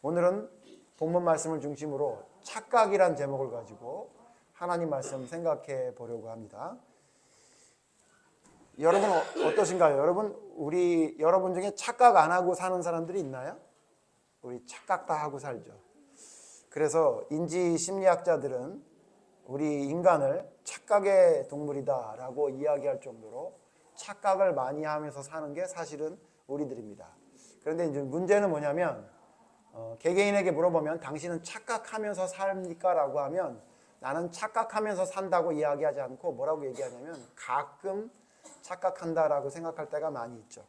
오늘은 본문 말씀을 중심으로 착각이란 제목을 가지고 하나님 말씀 생각해 보려고 합니다. 여러분 어떠신가요? 여러분 중에 착각 안 하고 사는 사람들이 있나요? 우리 착각 다 하고 살죠. 그래서 인지 심리학자들은 우리 인간을 착각의 동물이다라고 이야기할 정도로 착각을 많이 하면서 사는 게 사실은 우리들입니다. 그런데 이제 문제는 뭐냐면 개개인에게 물어보면 당신은 착각하면서 삽니까? 라고 하면 나는 착각하면서 산다고 이야기하지 않고 뭐라고 얘기하냐면 가끔 착각한다라고 생각할 때가 많이 있죠.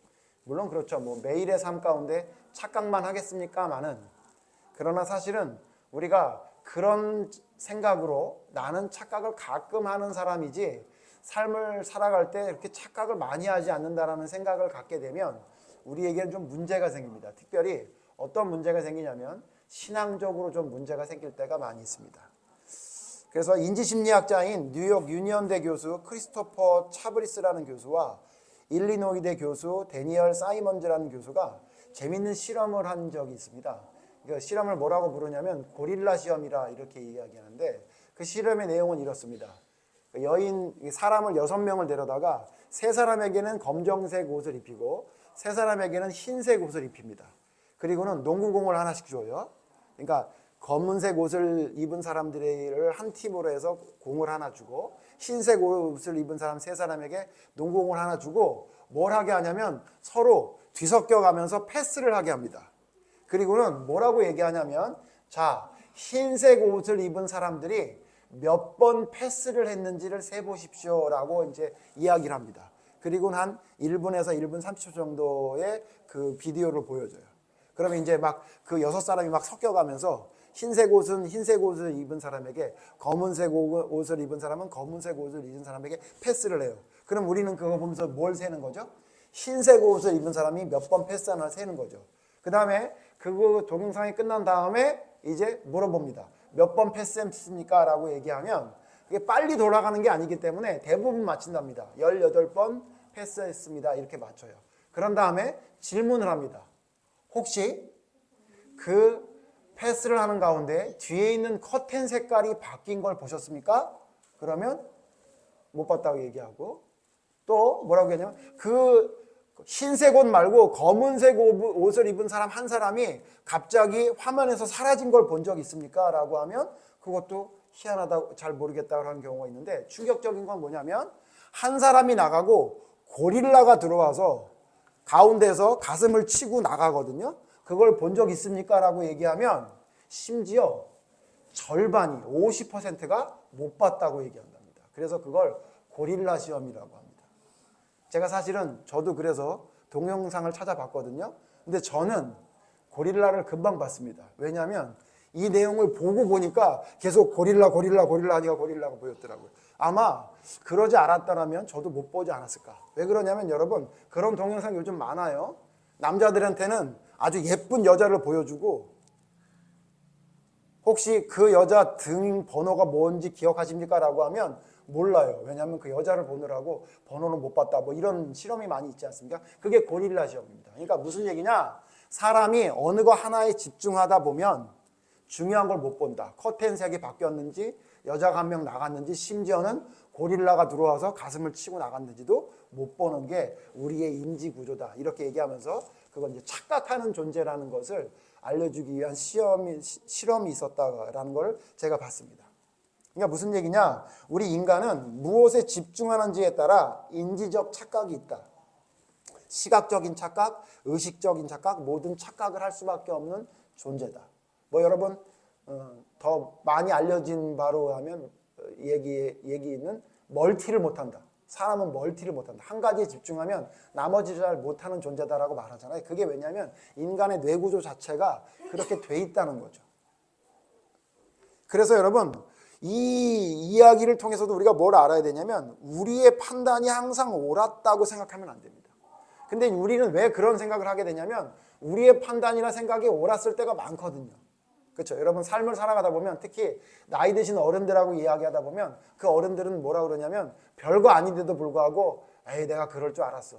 물론 그렇죠. 매일의 삶 가운데 착각만 하겠습니까? 많은. 그러나 사실은 우리가 그런 생각으로 나는 착각을 가끔 하는 사람이지 삶을 살아갈 때 이렇게 착각을 많이 하지 않는다라는 생각을 갖게 되면 우리에게는 좀 문제가 생깁니다. 특별히 어떤 문제가 생기냐면 신앙적으로 좀 문제가 생길 때가 많이 있습니다. 그래서 인지심리학자인 뉴욕 유니언대 교수 크리스토퍼 차브리스라는 교수와 일리노이대 교수 데니얼 사이먼즈라는 교수가 재밌는 실험을 한 적이 있습니다. 그 실험을 뭐라고 부르냐면 고릴라 시험이라 이렇게 이야기하는데 그 실험의 내용은 이렇습니다. 사람을 6명을 데려다가 3사람에게는 검정색 옷을 입히고 3사람에게는 흰색 옷을 입힙니다. 그리고는 농구공을 하나씩 줘요. 그러니까 검은색 옷을 입은 사람들을 한 팀으로 해서 공을 하나 주고 흰색 옷을 입은 사람 3사람에게 농구공을 하나 주고 뭘 하게 하냐면 서로 뒤섞여 가면서 패스를 하게 합니다. 그리고는 뭐라고 얘기하냐면 자, 흰색 옷을 입은 사람들이 몇 번 패스를 했는지를 세보십시오 라고 이제 이야기를 합니다. 그리고는 한 1분에서 1분 30초 정도의 그 비디오를 보여줘요. 그러면 이제 막 그 6사람이 막 섞여가면서 흰색 옷은 흰색 옷을 입은 사람에게 검은색 옷을 입은 사람은 검은색 옷을 입은 사람에게 패스를 해요. 그럼 우리는 그거 보면서 뭘 세는 거죠? 흰색 옷을 입은 사람이 몇 번 패스하나 세는 거죠. 그 다음에 그거 동영상이 끝난 다음에 이제 물어봅니다. 몇 번 패스했습니까? 라고 얘기하면 그게 빨리 돌아가는 게 아니기 때문에 대부분 맞힌답니다. 18번 패스했습니다. 이렇게 맞춰요. 그런 다음에 질문을 합니다. 혹시 그 패스를 하는 가운데 뒤에 있는 커튼 색깔이 바뀐 걸 보셨습니까? 그러면 못 봤다고 얘기하고 또 뭐라고 했냐면 그 흰색 옷 말고 검은색 옷을 입은 사람 한 사람이 갑자기 화면에서 사라진 걸 본 적 있습니까? 라고 하면 그것도 희한하다고 잘 모르겠다고 하는 경우가 있는데 충격적인 건 뭐냐면 한 사람이 나가고 고릴라가 들어와서 가운데서 가슴을 치고 나가거든요. 그걸 본 적 있습니까? 라고 얘기하면 심지어 절반이 50%가 못 봤다고 얘기한답니다. 그래서 그걸 고릴라 시험이라고 합니다. 제가 사실은 저도 그래서 동영상을 찾아봤거든요. 근데 저는 고릴라를 금방 봤습니다. 왜냐하면 이 내용을 보고 보니까 계속 고릴라 하니까 고릴라가 보였더라고요. 아마 그러지 않았더라면 저도 못 보지 않았을까. 왜 그러냐면 여러분 그런 동영상 요즘 많아요. 남자들한테는 아주 예쁜 여자를 보여주고 혹시 그 여자 등 번호가 뭔지 기억하십니까? 라고 하면 몰라요. 왜냐하면 그 여자를 보느라고 번호는 못 봤다. 이런 실험이 많이 있지 않습니까? 그게 고릴라 시험입니다. 그러니까 무슨 얘기냐? 사람이 어느 거 하나에 집중하다 보면 중요한 걸 못 본다. 커튼색이 바뀌었는지 여자가 한 명 나갔는지 심지어는 고릴라가 들어와서 가슴을 치고 나갔는지도 못 보는 게 우리의 인지 구조다. 이렇게 얘기하면서 그건 이제 착각하는 존재라는 것을 알려주기 위한 실험이 있었다라는 걸 제가 봤습니다. 그러니까 무슨 얘기냐? 우리 인간은 무엇에 집중하는지에 따라 인지적 착각이 있다. 시각적인 착각, 의식적인 착각, 모든 착각을 할 수밖에 없는 존재다. 여러분 더 많이 알려진 바로 하면 얘기는 멀티를 못한다. 사람은 멀티를 못한다. 한 가지에 집중하면 나머지를 잘 못하는 존재다라고 말하잖아요. 그게 왜냐하면 인간의 뇌구조 자체가 그렇게 돼 있다는 거죠. 그래서 여러분 이 이야기를 통해서도 우리가 뭘 알아야 되냐면 우리의 판단이 항상 옳았다고 생각하면 안 됩니다. 근데 우리는 왜 그런 생각을 하게 되냐면 우리의 판단이나 생각이 옳았을 때가 많거든요. 그렇죠? 여러분 삶을 살아가다 보면 특히 나이 드신 어른들하고 이야기하다 보면 그 어른들은 뭐라 그러냐면 별거 아닌데도 불구하고 에이 내가 그럴 줄 알았어.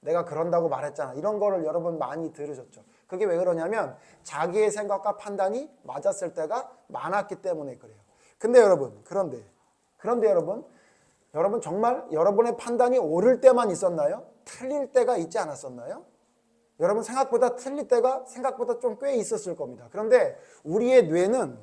내가 그런다고 말했잖아. 이런 거를 여러분 많이 들으셨죠. 그게 왜 그러냐면 자기의 생각과 판단이 맞았을 때가 많았기 때문에 그래요. 근데 여러분, 그런데 여러분 정말 여러분의 판단이 옳을 때만 있었나요? 틀릴 때가 있지 않았었나요? 여러분 생각보다 틀릴 때가 생각보다 좀 꽤 있었을 겁니다. 그런데 우리의 뇌는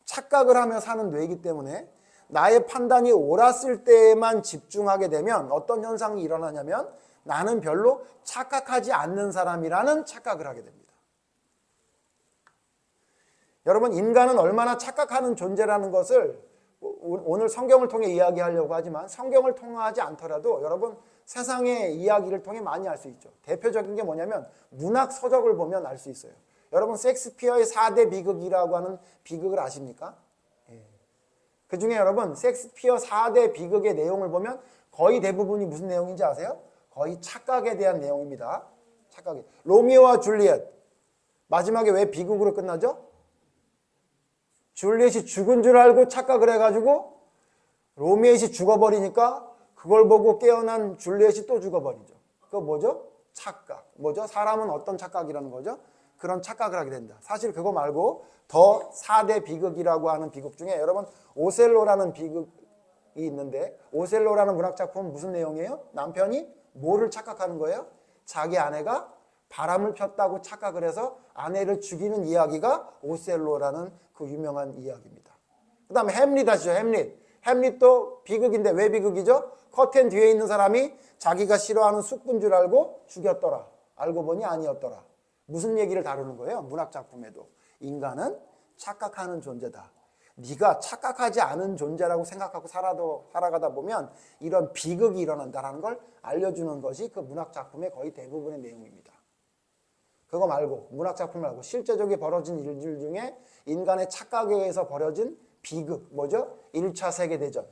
착각을 하며 사는 뇌이기 때문에 나의 판단이 옳았을 때만 집중하게 되면 어떤 현상이 일어나냐면 나는 별로 착각하지 않는 사람이라는 착각을 하게 됩니다. 여러분 인간은 얼마나 착각하는 존재라는 것을 오늘 성경을 통해 이야기하려고 하지만 성경을 통하지 않더라도 여러분 세상의 이야기를 통해 많이 알 수 있죠. 대표적인 게 뭐냐면 문학 서적을 보면 알 수 있어요. 여러분 셰익스피어의 4대 비극이라고 하는 비극을 아십니까? 그 중에 여러분 셰익스피어 4대 비극의 내용을 보면 거의 대부분이 무슨 내용인지 아세요? 거의 착각에 대한 내용입니다. 착각이. 로미오와 줄리엣 마지막에 왜 비극으로 끝나죠? 줄리엣이 죽은 줄 알고 착각을 해가지고 로미엣이 죽어버리니까 그걸 보고 깨어난 줄리엣이 또 죽어버리죠. 그거 뭐죠? 착각. 뭐죠? 사람은 어떤 착각이라는 거죠? 그런 착각을 하게 된다. 사실 그거 말고 더 4대 비극이라고 하는 비극 중에 여러분 오셀로라는 비극이 있는데 오셀로라는 문학작품은 무슨 내용이에요? 남편이 뭐를 착각하는 거예요? 자기 아내가 바람을 폈다고 착각을 해서 아내를 죽이는 이야기가 오셀로라는 그 유명한 이야기입니다. 그 다음에 햄릿 아시죠? 햄릿도 비극인데 왜 비극이죠? 커튼 뒤에 있는 사람이 자기가 싫어하는 숙부인 줄 알고 죽였더라. 알고 보니 아니었더라. 무슨 얘기를 다루는 거예요? 문학작품에도. 인간은 착각하는 존재다. 네가 착각하지 않은 존재라고 생각하고 살아가다 보면 이런 비극이 일어난다는 걸 알려주는 것이 그 문학작품의 거의 대부분의 내용입니다. 그거 말고 문학작품 말고 실제적으로 벌어진 일들 중에 인간의 착각에 의해서 벌어진 비극 뭐죠? 1차 세계대전.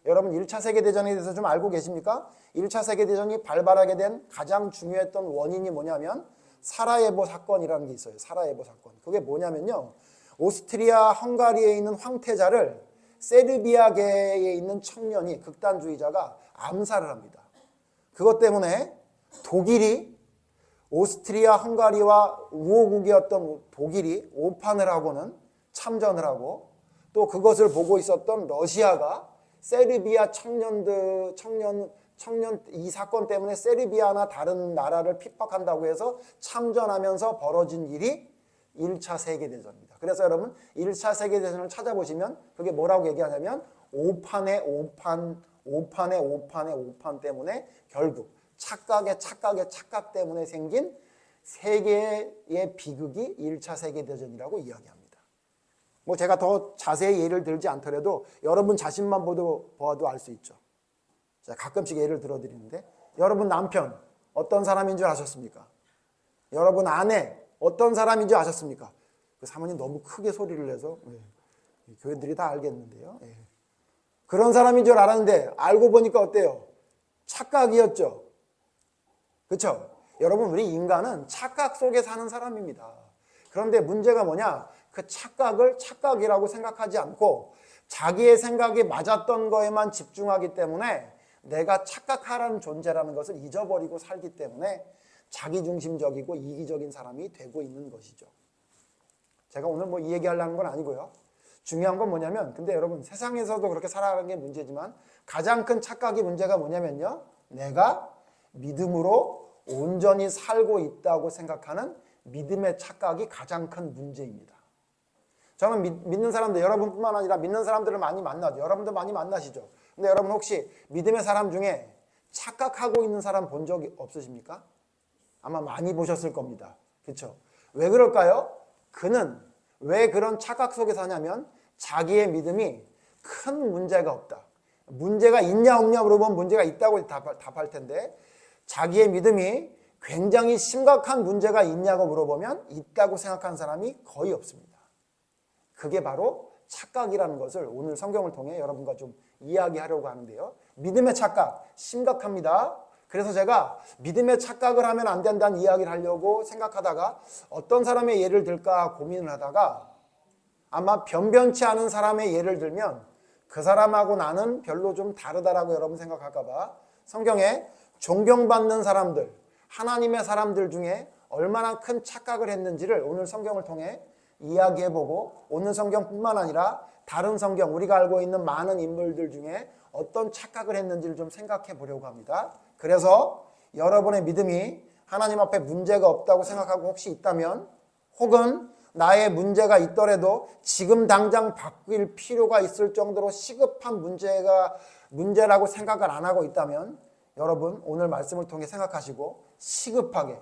여러분 1차 세계대전에 대해서 좀 알고 계십니까? 1차 세계대전이 발발하게 된 가장 중요했던 원인이 뭐냐면 사라예보 사건이라는 게 있어요. 사라예보 사건. 그게 뭐냐면요. 오스트리아 헝가리에 있는 황태자를 세르비아계에 있는 청년이 극단주의자가 암살을 합니다. 그것 때문에 독일이 오스트리아 헝가리와 우호국이었던 독일이 오판을 하고는 참전을 하고 또 그것을 보고 있었던 러시아가 세르비아 이 사건 때문에 세르비아나 다른 나라를 핍박한다고 해서 참전하면서 벌어진 일이 1차 세계대전입니다. 그래서 여러분 1차 세계대전을 찾아보시면 그게 뭐라고 얘기하냐면 오판의 오판 때문에 결국 착각 때문에 생긴 세계의 비극이 1차 세계대전이라고 이야기합니다. 뭐 제가 더 자세히 예를 들지 않더라도 여러분 자신만 보아도 알 수 있죠. 제가 가끔씩 예를 들어드리는데 여러분 남편 어떤 사람인 줄 아셨습니까? 여러분 아내 어떤 사람인 줄 아셨습니까? 그 사모님 너무 크게 소리를 내서 교회들이 다 알겠는데요. 그런 사람인 줄 알았는데 알고 보니까 어때요? 착각이었죠. 그렇죠? 여러분 우리 인간은 착각 속에 사는 사람입니다. 그런데 문제가 뭐냐? 그 착각을 착각이라고 생각하지 않고 자기의 생각이 맞았던 거에만 집중하기 때문에 내가 착각하라는 존재라는 것을 잊어버리고 살기 때문에 자기중심적이고 이기적인 사람이 되고 있는 것이죠. 제가 오늘 뭐 이 얘기하려는 건 아니고요. 중요한 건 뭐냐면 근데 여러분 세상에서도 그렇게 살아가는 게 문제지만 가장 큰 착각이 문제가 뭐냐면요. 내가 믿음으로 온전히 살고 있다고 생각하는 믿음의 착각이 가장 큰 문제입니다. 저는 믿는 사람들, 여러분뿐만 아니라 믿는 사람들을 많이 만나죠. 여러분도 많이 만나시죠. 근데 여러분 혹시 믿음의 사람 중에 착각하고 있는 사람 본 적이 없으십니까? 아마 많이 보셨을 겁니다. 그렇죠? 왜 그럴까요? 그는 왜 그런 착각 속에 사냐면 자기의 믿음이 큰 문제가 없다. 문제가 있냐 없냐 물어보면 문제가 있다고 답할 텐데 자기의 믿음이 굉장히 심각한 문제가 있냐고 물어보면 있다고 생각하는 사람이 거의 없습니다. 그게 바로 착각이라는 것을 오늘 성경을 통해 여러분과 좀 이야기하려고 하는데요. 믿음의 착각 심각합니다. 그래서 제가 믿음의 착각을 하면 안 된다는 이야기를 하려고 생각하다가 어떤 사람의 예를 들까 고민을 하다가 아마 변변치 않은 사람의 예를 들면 그 사람하고 나는 별로 좀 다르다라고 여러분 생각할까 봐 성경에 존경받는 사람들, 하나님의 사람들 중에 얼마나 큰 착각을 했는지를 오늘 성경을 통해 이야기해보고, 오늘 성경뿐만 아니라 다른 성경, 우리가 알고 있는 많은 인물들 중에 어떤 착각을 했는지를 좀 생각해 보려고 합니다. 그래서 여러분의 믿음이 하나님 앞에 문제가 없다고 생각하고 혹시 있다면, 혹은 나의 문제가 있더라도 지금 당장 바뀔 필요가 있을 정도로 시급한 문제라고 생각을 안 하고 있다면, 여러분 오늘 말씀을 통해 생각하시고 시급하게,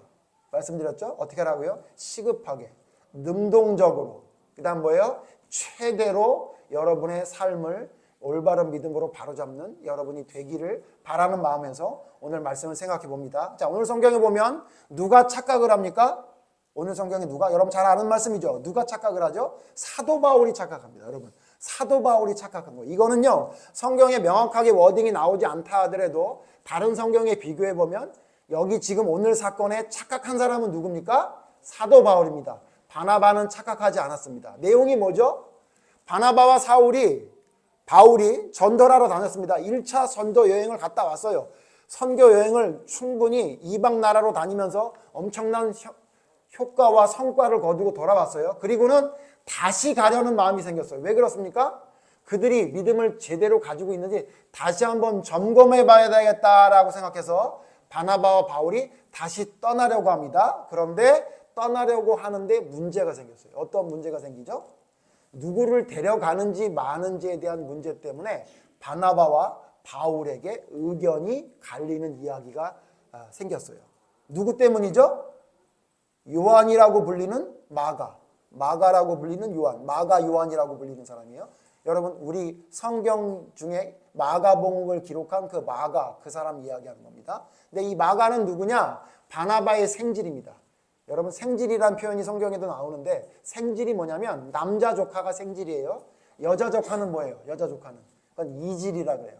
말씀드렸죠? 어떻게 하라고요? 시급하게, 능동적으로, 그 다음 뭐예요? 최대로 여러분의 삶을 올바른 믿음으로 바로잡는 여러분이 되기를 바라는 마음에서 오늘 말씀을 생각해 봅니다. 자, 오늘 성경에 보면 누가 착각을 합니까? 오늘 성경에 누가? 여러분 잘 아는 말씀이죠. 누가 착각을 하죠? 사도 바울이 착각합니다. 여러분, 사도 바울이 착각한 거예요. 이거는요, 성경에 명확하게 워딩이 나오지 않다 하더라도 다른 성경에 비교해 보면 여기 지금 오늘 사건에 착각한 사람은 누굽니까? 사도 바울입니다. 바나바는 착각하지 않았습니다. 내용이 뭐죠? 바나바와 바울이 전도하러 다녔습니다. 1차 선도 여행을 갔다 왔어요. 선교 여행을 충분히 이방 나라로 다니면서 엄청난 효과와 성과를 거두고 돌아왔어요. 그리고는 다시 가려는 마음이 생겼어요. 왜 그렇습니까? 그들이 믿음을 제대로 가지고 있는지 다시 한번 점검해 봐야 되겠다라고 생각해서 바나바와 바울이 다시 떠나려고 합니다. 그런데 떠나려고 하는데 문제가 생겼어요. 어떤 문제가 생기죠? 누구를 데려가는지 마는지에 대한 문제 때문에 바나바와 바울에게 의견이 갈리는 이야기가 생겼어요. 누구 때문이죠? 요한이라고 불리는 마가라고 불리는 요한, 마가 요한이라고 불리는 사람이에요. 여러분, 우리 성경 중에 마가복음을 기록한 그 마가, 그 사람 이야기하는 겁니다. 근데 이 마가는 누구냐? 바나바의 생질입니다. 여러분, 생질이란 표현이 성경에도 나오는데 생질이 뭐냐면 남자 조카가 생질이에요. 여자 조카는 뭐예요? 여자 조카는 그건 이질이라 그래요.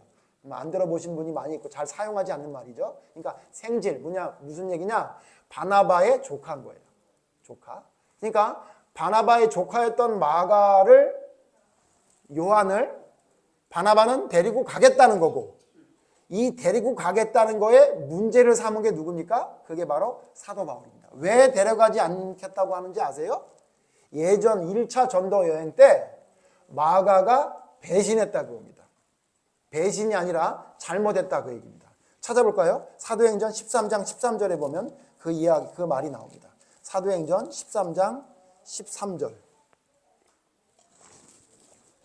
안 들어보신 분이 많이 있고 잘 사용하지 않는 말이죠. 그러니까 생질 무슨 얘기냐? 바나바의 조카인 거예요. 조카. 그러니까 바나바의 조카였던 요한을 바나바는 데리고 가겠다는 거고, 이 데리고 가겠다는 거에 문제를 삼은 게 누굽니까? 그게 바로 사도 바울입니다. 왜 데려가지 않겠다고 하는지 아세요? 예전 1차 전도 여행 때 마가가 배신했다고 합니다. 배신이 아니라 잘못했다 그 얘기입니다. 찾아볼까요? 사도행전 13장 13절에 보면 그 이야기, 그 말이 나옵니다. 사도행전 13장 13절.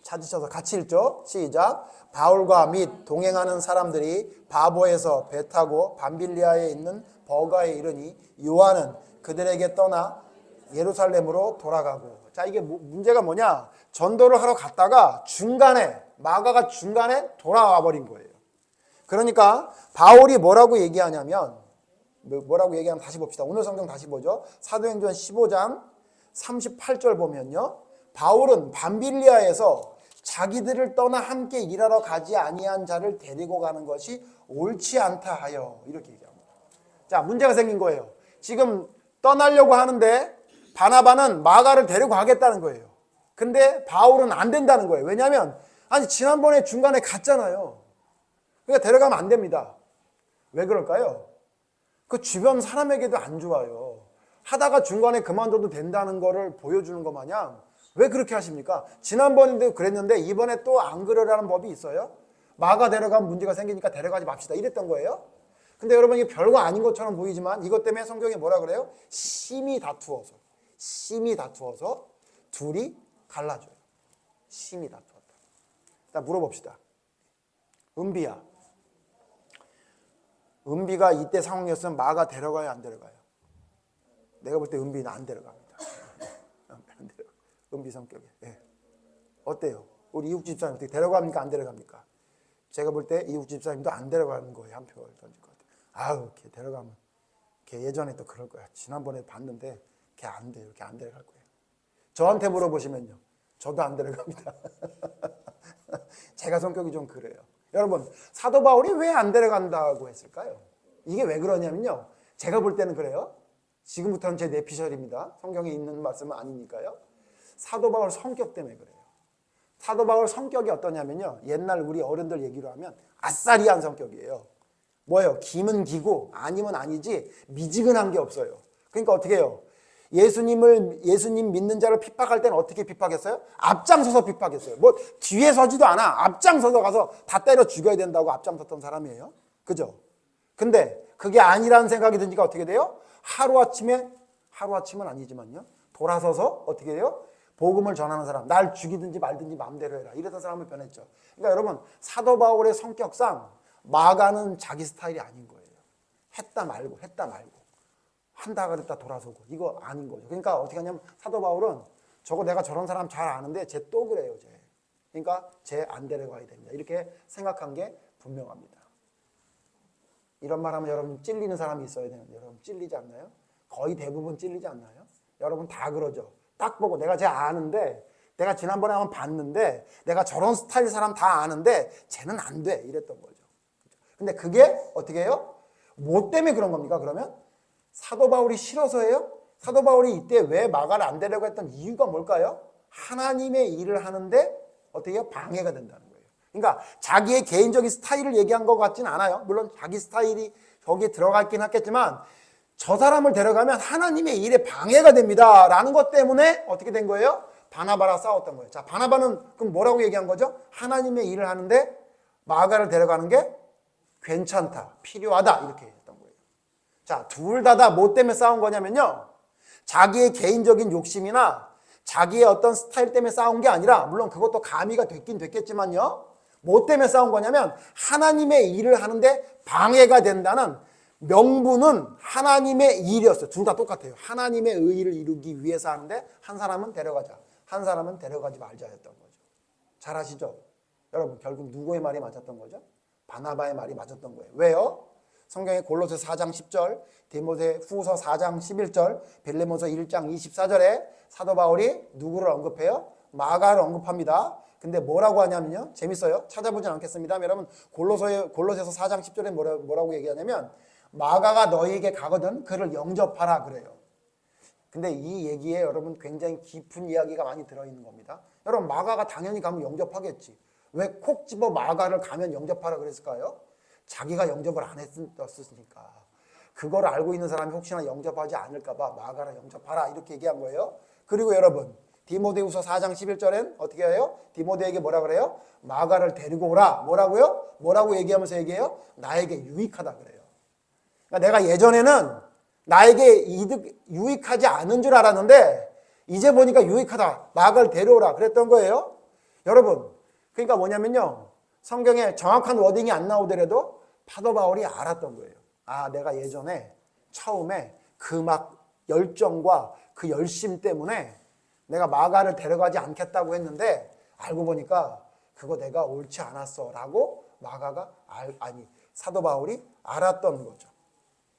찾으셔서 같이 읽죠. 시작. 바울과 및 동행하는 사람들이 바보에서 배 타고 밤빌리아에 있는 버가에 이르니 요한은 그들에게 떠나 예루살렘으로 돌아가고. 자, 이게 문제가 뭐냐? 전도를 하러 갔다가 마가가 중간에 돌아와 버린 거예요. 그러니까 바울이 뭐라고 얘기하냐면 다시 봅시다. 오늘 성경 다시 보죠. 사도행전 15장 38절 보면요, 바울은 밤빌리아에서 자기들을 떠나 함께 일하러 가지 아니한 자를 데리고 가는 것이 옳지 않다 하여 이렇게 얘기합니다. 자, 문제가 생긴 거예요. 지금 떠나려고 하는데 바나바는 마가를 데리고 가겠다는 거예요. 근데 바울은 안 된다는 거예요. 왜냐하면 지난번에 중간에 갔잖아요. 그러니까 데려가면 안 됩니다. 왜 그럴까요? 그 주변 사람에게도 안 좋아요. 하다가 중간에 그만둬도 된다는 거를 보여주는 것 마냥 왜 그렇게 하십니까? 지난번에도 그랬는데 이번에 또 안 그러라는 법이 있어요? 마가 데려가면 문제가 생기니까 데려가지 맙시다 이랬던 거예요. 근데 여러분, 이게 별거 아닌 것처럼 보이지만 이것 때문에 성경이 뭐라 그래요? 심히 다투어서 둘이 갈라져요. 심히 다투었다. 일단 물어봅시다. 은비가 이때 상황이었으면 마가 데려가요, 안 데려가요? 내가 볼 때 은비는 안 데려갑니다. 은비 성격에. 네. 어때요? 우리 이욱 집사님 어떻게 데려갑니까? 안 데려갑니까? 제가 볼 때 이욱 집사님도 안 데려가는 거예요. 한 표를 던질 것 같아요. 아우, 걔 데려가면 걔 예전에 또 그럴 거야. 지난번에 봤는데 걔 안 돼요. 걔 안 데려갈 거예요. 저한테 물어보시면요, 저도 안 데려갑니다. 제가 성격이 좀 그래요. 여러분, 사도 바울이 왜 안 데려간다고 했을까요? 이게 왜 그러냐면요, 제가 볼 때는 그래요. 지금부터는 제 내피셜입니다. 성경에 있는 말씀은 아니니까요. 사도 바울 성격 때문에 그래요. 사도 바울 성격이 어떠냐면요, 옛날 우리 어른들 얘기로 하면 아싸리한 성격이에요. 뭐예요? 기면 기고 아니면 아니지 미지근한 게 없어요. 그러니까 어떻게 해요? 예수님 믿는 자를 핍박할 때는 어떻게 핍박했어요? 앞장서서 핍박했어요. 뭐 뒤에 서지도 않아. 앞장서서 가서 다 때려 죽여야 된다고 앞장섰던 사람이에요. 그죠? 근데 그게 아니라는 생각이 드니까 어떻게 돼요? 하루아침은 아니지만요. 돌아서서 어떻게 돼요? 복음을 전하는 사람, 날 죽이든지 말든지 마음대로 해라. 이랬던 사람을 변했죠. 그러니까 여러분, 사도 바울의 성격상 마가는 자기 스타일이 아닌 거예요. 했다 말고 한다 그랬다 돌아서고 이거 아닌 거죠. 그러니까 어떻게 하냐면 사도 바울은 저거 내가 저런 사람 잘 아는데 쟤 또 그래요. 쟤. 그러니까 쟤 안 데려가야 됩니다. 이렇게 생각한 게 분명합니다. 이런 말하면 여러분 찔리는 사람이 있어야 되는데 여러분 찔리지 않나요? 거의 대부분 찔리지 않나요? 여러분 다 그러죠. 딱 보고 내가 쟤 아는데 내가 지난번에 한번 봤는데 내가 저런 스타일 사람 다 아는데 쟤는 안 돼. 이랬던 거죠. 근데 그게 어떻게 해요? 뭐 때문에 그런 겁니까? 그러면 사도 바울이 싫어서예요? 사도 바울이 이때 왜 마가를 안 데려고 했던 이유가 뭘까요? 하나님의 일을 하는데 어떻게 해요? 방해가 된다는 거예요. 그러니까 자기의 개인적인 스타일을 얘기한 것 같지는 않아요. 물론 자기 스타일이 거기에 들어갔긴 하겠지만 저 사람을 데려가면 하나님의 일에 방해가 됩니다. 라는 것 때문에 어떻게 된 거예요? 바나바랑 싸웠던 거예요. 자, 바나바는 그럼 뭐라고 얘기한 거죠? 하나님의 일을 하는데 마가를 데려가는 게 괜찮다, 필요하다 이렇게 했던 거예요. 자, 둘 다 뭐 때문에 싸운 거냐면요. 자기의 개인적인 욕심이나 자기의 어떤 스타일 때문에 싸운 게 아니라 물론 그것도 가미가 됐긴 됐겠지만요. 뭐 때문에 싸운 거냐면 하나님의 일을 하는데 방해가 된다는 명분은 하나님의 일이었어요. 둘 다 똑같아요. 하나님의 의의를 이루기 위해서 하는데 한 사람은 데려가자, 한 사람은 데려가지 말자 했던 거죠. 잘 아시죠? 여러분 결국 누구의 말이 맞았던 거죠? 바나바의 말이 맞았던 거예요. 왜요? 성경의 골로새 4장 10절, 디모데 후서 4장 11절, 빌레몬서 1장 24절에 사도 바울이 누구를 언급해요? 마가를 언급합니다. 근데 뭐라고 하냐면요. 재밌어요. 찾아보진 않겠습니다. 여러분 골로새서 4장 10절에 뭐라고 얘기하냐면 마가가 너희에게 가거든 그를 영접하라 그래요. 근데 이 얘기에 여러분 굉장히 깊은 이야기가 많이 들어있는 겁니다. 여러분 마가가 당연히 가면 영접하겠지. 왜 콕 집어 마가를 가면 영접하라 그랬을까요? 자기가 영접을 안 했으니까. 그걸 알고 있는 사람이 혹시나 영접하지 않을까 봐 마가를 영접하라 이렇게 얘기한 거예요. 그리고 여러분 디모데후서 4장 11절엔 어떻게 해요? 디모데에게 뭐라 그래요? 마가를 데리고 오라. 뭐라고요? 뭐라고 얘기하면서 얘기해요? 나에게 유익하다 그래요. 그러니까 내가 예전에는 나에게 유익하지 않은 줄 알았는데 이제 보니까 유익하다. 마가를 데려오라 그랬던 거예요. 여러분 그러니까 뭐냐면요. 성경에 정확한 워딩이 안 나오더라도 사도 바울이 알았던 거예요. 아, 내가 예전에 처음에 그 막 열정과 그 열심 때문에 내가 마가를 데려가지 않겠다고 했는데 알고 보니까 그거 내가 옳지 않았어 라고 사도 바울이 알았던 거죠.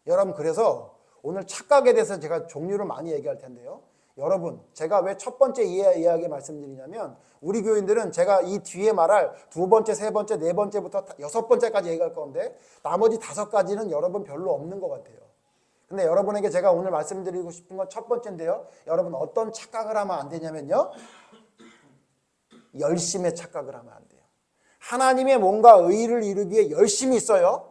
여러분 그래서 오늘 착각에 대해서 제가 종류를 많이 얘기할 텐데요. 여러분 제가 왜 첫 번째 이야기 말씀드리냐면 우리 교인들은 제가 이 뒤에 말할 두 번째, 세 번째, 네 번째부터 여섯 번째까지 얘기할 건데 나머지 다섯 가지는 여러분 별로 없는 것 같아요. 근데 여러분에게 제가 오늘 말씀드리고 싶은 건 첫 번째인데요. 여러분 어떤 착각을 하면 안 되냐면요. 열심의 착각을 하면 안 돼요. 하나님의 뭔가 의의를 이루기 위해 열심히 있어요.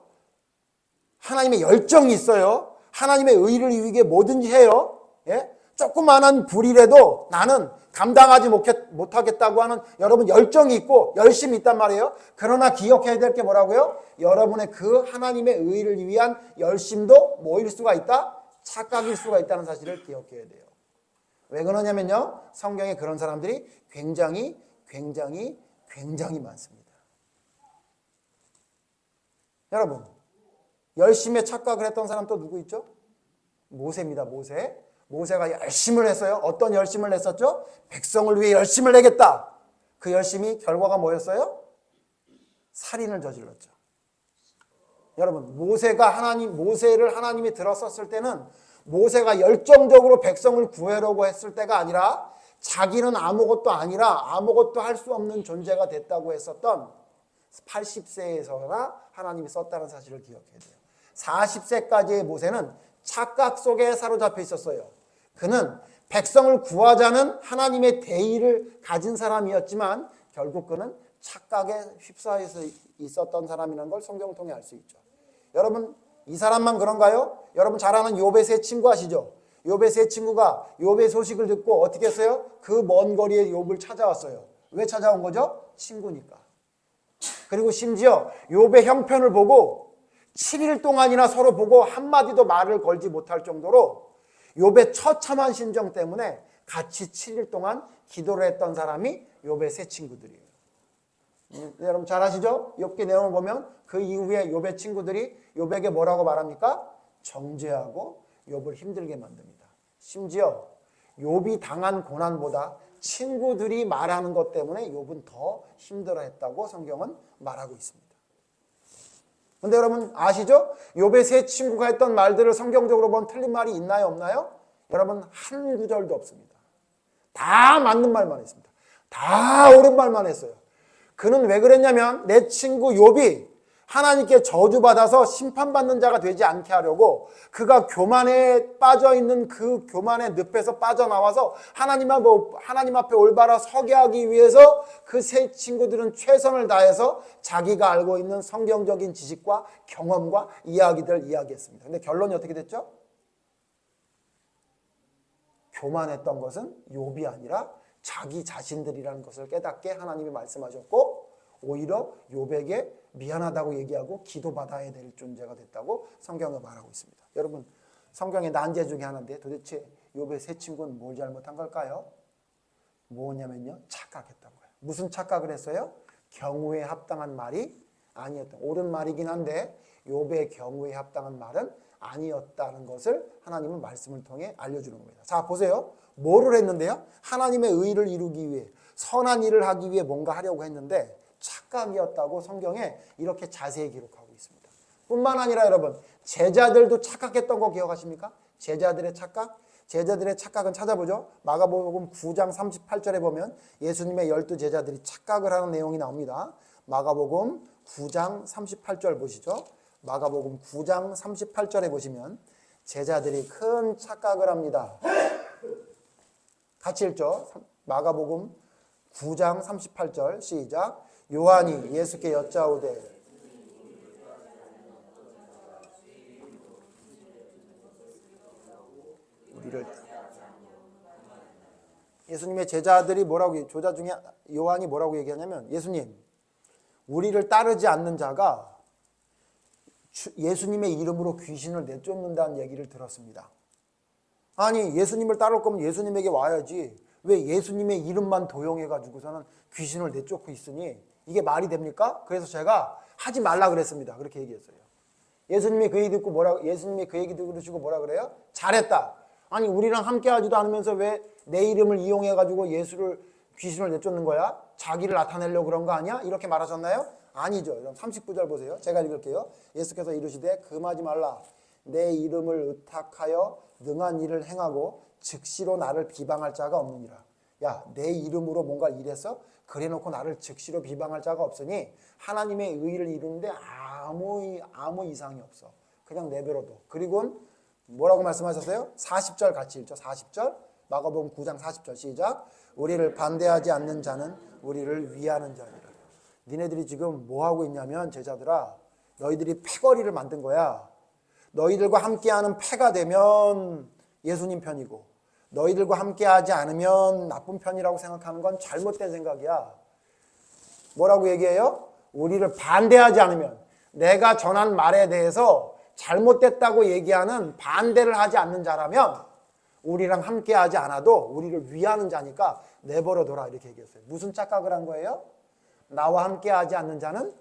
하나님의 열정이 있어요. 하나님의 의의를 이루기 위해 뭐든지 해요. 예? 조그마한 불이라도 나는 감당하지 못하겠다고 하는 여러분 열정이 있고 열심이 있단 말이에요. 그러나 기억해야 될 게 뭐라고요? 여러분의 그 하나님의 의의를 위한 열심도 뭐일 수가 있다? 착각일 수가 있다는 사실을 기억해야 돼요. 왜 그러냐면요. 성경에 그런 사람들이 굉장히 많습니다. 여러분 열심히 착각을 했던 사람 또 누구 있죠? 모세입니다. 모세가 열심을 했어요. 어떤 열심을 했었죠? 백성을 위해 열심을 내겠다. 그 열심이 결과가 뭐였어요? 살인을 저질렀죠. 여러분 모세를 하나님이 들었었을 때는 모세가 열정적으로 백성을 구하려고 했을 때가 아니라 자기는 아무것도 아니라 아무것도 할 수 없는 존재가 됐다고 했었던 80세에서나 하나님이 썼다는 사실을 기억해야 돼요. 40세까지의 모세는 착각 속에 사로잡혀 있었어요. 그는 백성을 구하자는 하나님의 대의를 가진 사람이었지만 결국 그는 착각에 휩싸여서 있었던 사람이라는 걸 성경을 통해 알 수 있죠. 여러분 이 사람만 그런가요? 여러분 잘 아는 욥의 세 친구 아시죠? 욥의 세 친구가 욥의 소식을 듣고 어떻게 했어요? 그 먼 거리에 욥을 찾아왔어요. 왜 찾아온 거죠? 친구니까. 그리고 심지어 욥의 형편을 보고 7일 동안이나 서로 보고 한마디도 말을 걸지 못할 정도로 욥의 처참한 심정 때문에 같이 7일 동안 기도를 했던 사람이 욥의 세 친구들이에요. 여러분 잘 아시죠? 욥기 내용을 보면 그 이후에 욥의 친구들이 욥에게 뭐라고 말합니까? 정죄하고 욥을 힘들게 만듭니다. 심지어 욥이 당한 고난보다 친구들이 말하는 것 때문에 욥은 더 힘들어했다고 성경은 말하고 있습니다. 그런데 여러분 아시죠? 욥의 세 친구가 했던 말들을 성경적으로 보면 틀린 말이 있나요? 없나요? 여러분 한 구절도 없습니다. 다 맞는 말만 했습니다. 다 옳은 말만 했어요. 그는 왜 그랬냐면 내 친구 욥이 하나님께 저주받아서 심판받는 자가 되지 않게 하려고 그가 교만에 빠져있는 그 교만의 늪에서 빠져나와서 하나님 앞에 올바라 서게 하기 위해서 그 세 친구들은 최선을 다해서 자기가 알고 있는 성경적인 지식과 경험과 이야기들을 이야기했습니다. 근데 결론이 어떻게 됐죠? 교만했던 것은 욥이 아니라 자기 자신들이라는 것을 깨닫게 하나님이 말씀하셨고 오히려 욥에게 미안하다고 얘기하고 기도받아야 될 존재가 됐다고 성경은 말하고 있습니다. 여러분 성경의 난제 중에 하나인데 도대체 욥의 세 친구는 뭘 잘못한 걸까요? 뭐냐면요 착각했던 거예요. 무슨 착각을 했어요? 경우에 합당한 말이 아니었던 옳은 말이긴 한데 욥의 경우에 합당한 말은 아니었다는 것을 하나님은 말씀을 통해 알려주는 겁니다. 자 보세요. 뭐를 했는데요? 하나님의 의를 이루기 위해 선한 일을 하기 위해 뭔가 하려고 했는데 착각이었다고 성경에 이렇게 자세히 기록하고 있습니다. 뿐만 아니라 여러분 제자들도 착각했던 거 기억하십니까? 제자들의 착각? 제자들의 착각은 찾아보죠. 마가복음 9장 38절에 보면 예수님의 12제자들이 착각을 하는 내용이 나옵니다. 마가복음 9장 38절 보시죠. 마가복음 9장 38절에 보시면 제자들이 큰 착각을 합니다. 같이 읽죠. 마가복음 9장 38절 시작. 요한이 예수께 여짜오되 우리를 예수님의 제자들이 뭐라고 조자 중에 요한이 뭐라고 얘기하냐면 예수님 우리를 따르지 않는 자가 예수님의 이름으로 귀신을 내쫓는다는 얘기를 들었습니다. 아니 예수님을 따를 거면 예수님에게 와야지 왜 예수님의 이름만 도용해가지고서는 귀신을 내쫓고 있으니 이게 말이 됩니까? 그래서 제가 하지 말라 그랬습니다. 그렇게 얘기했어요. 예수님이 그 얘기 듣고 예수님이 그 얘기 들으시고 뭐라 그래요? 잘했다. 아니 우리랑 함께 하지도 않으면서 왜 내 이름을 이용해가지고 귀신을 내쫓는 거야? 자기를 나타내려고 그런 거 아니야? 이렇게 말하셨나요? 아니죠. 39절 보세요. 제가 읽을게요. 예수께서 이르시되 금하지 말라. 내 이름을 의탁하여 능한 일을 행하고 즉시로 나를 비방할 자가 없느니라. 야, 내 이름으로 뭔가 일해서 그래놓고 나를 즉시로 비방할 자가 없으니 하나님의 의를 이루는데 아무 이상이 없어. 그냥 내버려둬. 그리고 뭐라고 말씀하셨어요? 40절 같이 읽죠. 40절 마가복음 9장 40절 시작. 우리를 반대하지 않는 자는 우리를 위하는 자니라. 니네들이 지금 뭐하고 있냐면 제자들아 너희들이 패거리를 만든 거야. 너희들과 함께하는 패가 되면 예수님 편이고 너희들과 함께하지 않으면 나쁜 편이라고 생각하는 건 잘못된 생각이야. 뭐라고 얘기해요? 우리를 반대하지 않으면 내가 전한 말에 대해서 잘못됐다고 얘기하는 반대를 하지 않는 자라면 우리랑 함께하지 않아도 우리를 위하는 자니까 내버려둬라 이렇게 얘기했어요. 무슨 착각을 한 거예요? 나와 함께하지 않는 자는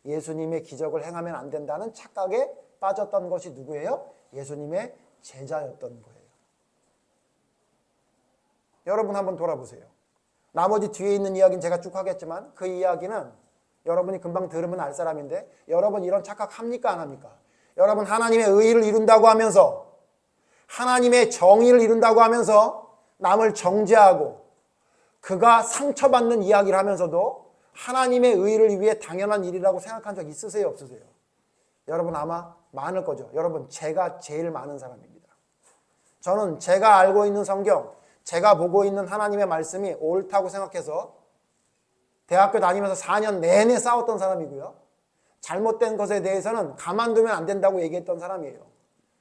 예수님의 기적을 행하면 안 된다는 착각에 빠졌던 것이 누구예요? 예수님의 제자였던 거예요. 여러분 한번 돌아보세요. 나머지 뒤에 있는 이야기는 제가 쭉 하겠지만 그 이야기는 여러분이 금방 들으면 알 사람인데 여러분 이런 착각 합니까 안 합니까? 여러분 하나님의 의를 이룬다고 하면서 하나님의 정의를 이룬다고 하면서 남을 정죄하고 그가 상처받는 이야기를 하면서도 하나님의 의를 위해 당연한 일이라고 생각한 적 있으세요? 없으세요? 여러분 아마 많을 거죠. 여러분 제가 제일 많은 사람입니다. 저는 제가 알고 있는 성경, 제가 보고 있는 하나님의 말씀이 옳다고 생각해서 대학교 다니면서 4년 내내 싸웠던 사람이고요. 잘못된 것에 대해서는 가만두면 안 된다고 얘기했던 사람이에요.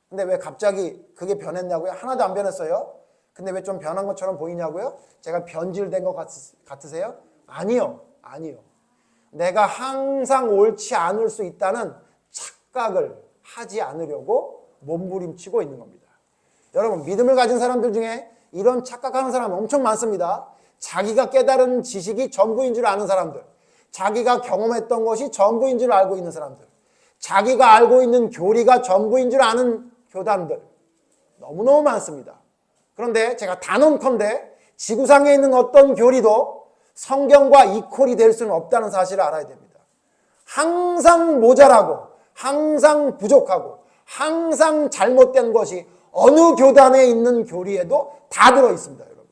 근데 왜 갑자기 그게 변했냐고요? 하나도 안 변했어요. 근데 왜 좀 변한 것처럼 보이냐고요? 제가 변질된 것 같으세요? 아니요. 아니요. 내가 항상 옳지 않을 수 있다는 착각을 하지 않으려고 몸부림치고 있는 겁니다. 여러분, 믿음을 가진 사람들 중에 이런 착각하는 사람 엄청 많습니다. 자기가 깨달은 지식이 전부인 줄 아는 사람들, 자기가 경험했던 것이 전부인 줄 알고 있는 사람들, 자기가 알고 있는 교리가 전부인 줄 아는 교단들 너무너무 많습니다. 그런데 제가 단언컨대 지구상에 있는 어떤 교리도 성경과 이퀄이 될 수는 없다는 사실을 알아야 됩니다. 항상 모자라고, 항상 부족하고, 항상 잘못된 것이 어느 교단에 있는 교리에도 다 들어있습니다, 여러분.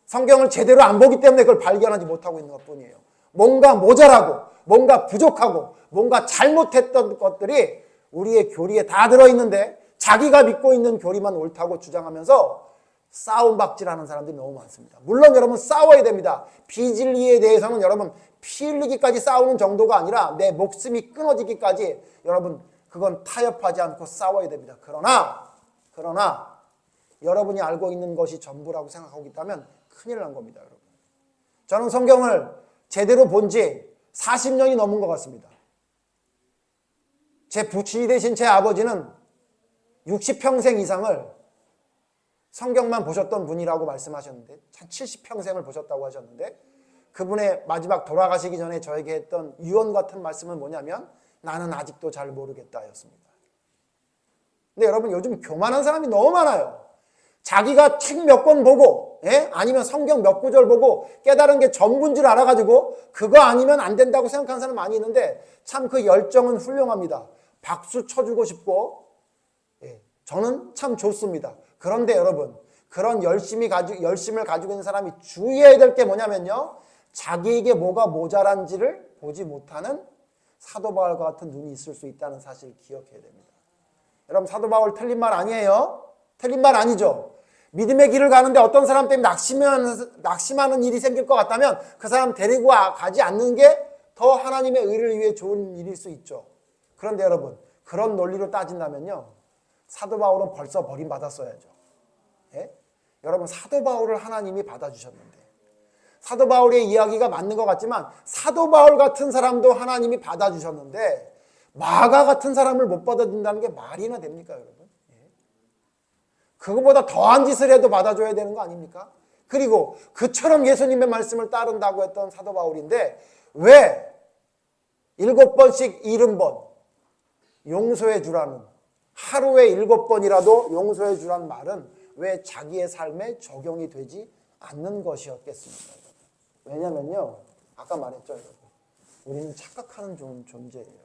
성경을 제대로 안 보기 때문에 그걸 발견하지 못하고 있는 것뿐이에요. 뭔가 모자라고, 뭔가 부족하고, 뭔가 잘못했던 것들이 우리의 교리에 다 들어있는데 자기가 믿고 있는 교리만 옳다고 주장하면서 싸움박질하는 사람들이 너무 많습니다. 물론 여러분 싸워야 됩니다. 비진리에 대해서는 여러분 피 흘리기까지 싸우는 정도가 아니라 내 목숨이 끊어지기까지 여러분 그건 타협하지 않고 싸워야 됩니다. 그러나 여러분이 알고 있는 것이 전부라고 생각하고 있다면 큰일 난 겁니다. 여러분. 저는 성경을 제대로 본 지 40년이 넘은 것 같습니다. 제 부친이 되신 제 아버지는 60평생 이상을 성경만 보셨던 분이라고 말씀하셨는데 한 70평생을 보셨다고 하셨는데 그분의 마지막 돌아가시기 전에 저에게 했던 유언 같은 말씀은 뭐냐면 나는 아직도 잘 모르겠다 였습니다. 근데 여러분 요즘 교만한 사람이 너무 많아요. 자기가 책 몇 권 보고 아니면 성경 몇 구절 보고 깨달은 게 전부인 줄 알아가지고 그거 아니면 안 된다고 생각하는 사람 많이 있는데 참 그 열정은 훌륭합니다. 박수 쳐주고 싶고 저는 참 좋습니다. 그런데 여러분 그런 열심을 가지고 있는 사람이 주의해야 될 게 뭐냐면요. 자기에게 뭐가 모자란지를 보지 못하는 사도 바울과 같은 눈이 있을 수 있다는 사실을 기억해야 됩니다. 여러분 사도 바울 틀린 말 아니에요? 틀린 말 아니죠. 믿음의 길을 가는데 어떤 사람 때문에 낙심하는 일이 생길 것 같다면 그 사람 데리고 가지 않는 게 더 하나님의 의를 위해 좋은 일일 수 있죠. 그런데 여러분 그런 논리로 따진다면요. 사도 바울은 벌써 버림받았어야죠. 여러분 사도 바울을 하나님이 받아주셨는데 사도 바울의 이야기가 맞는 것 같지만 사도 바울 같은 사람도 하나님이 받아주셨는데 마가 같은 사람을 못 받아준다는 게 말이나 됩니까 여러분? 그거보다 더한 짓을 해도 받아줘야 되는 거 아닙니까? 그리고 그처럼 예수님의 말씀을 따른다고 했던 사도 바울인데 왜 7번씩 70번 용서해 주라는 하루에 7번이라도 용서해 주라는 말은 왜 자기의 삶에 적용이 되지 않는 것이었겠습니까? 왜냐면요 아까 말했죠 여러분 우리는 착각하는 존재예요.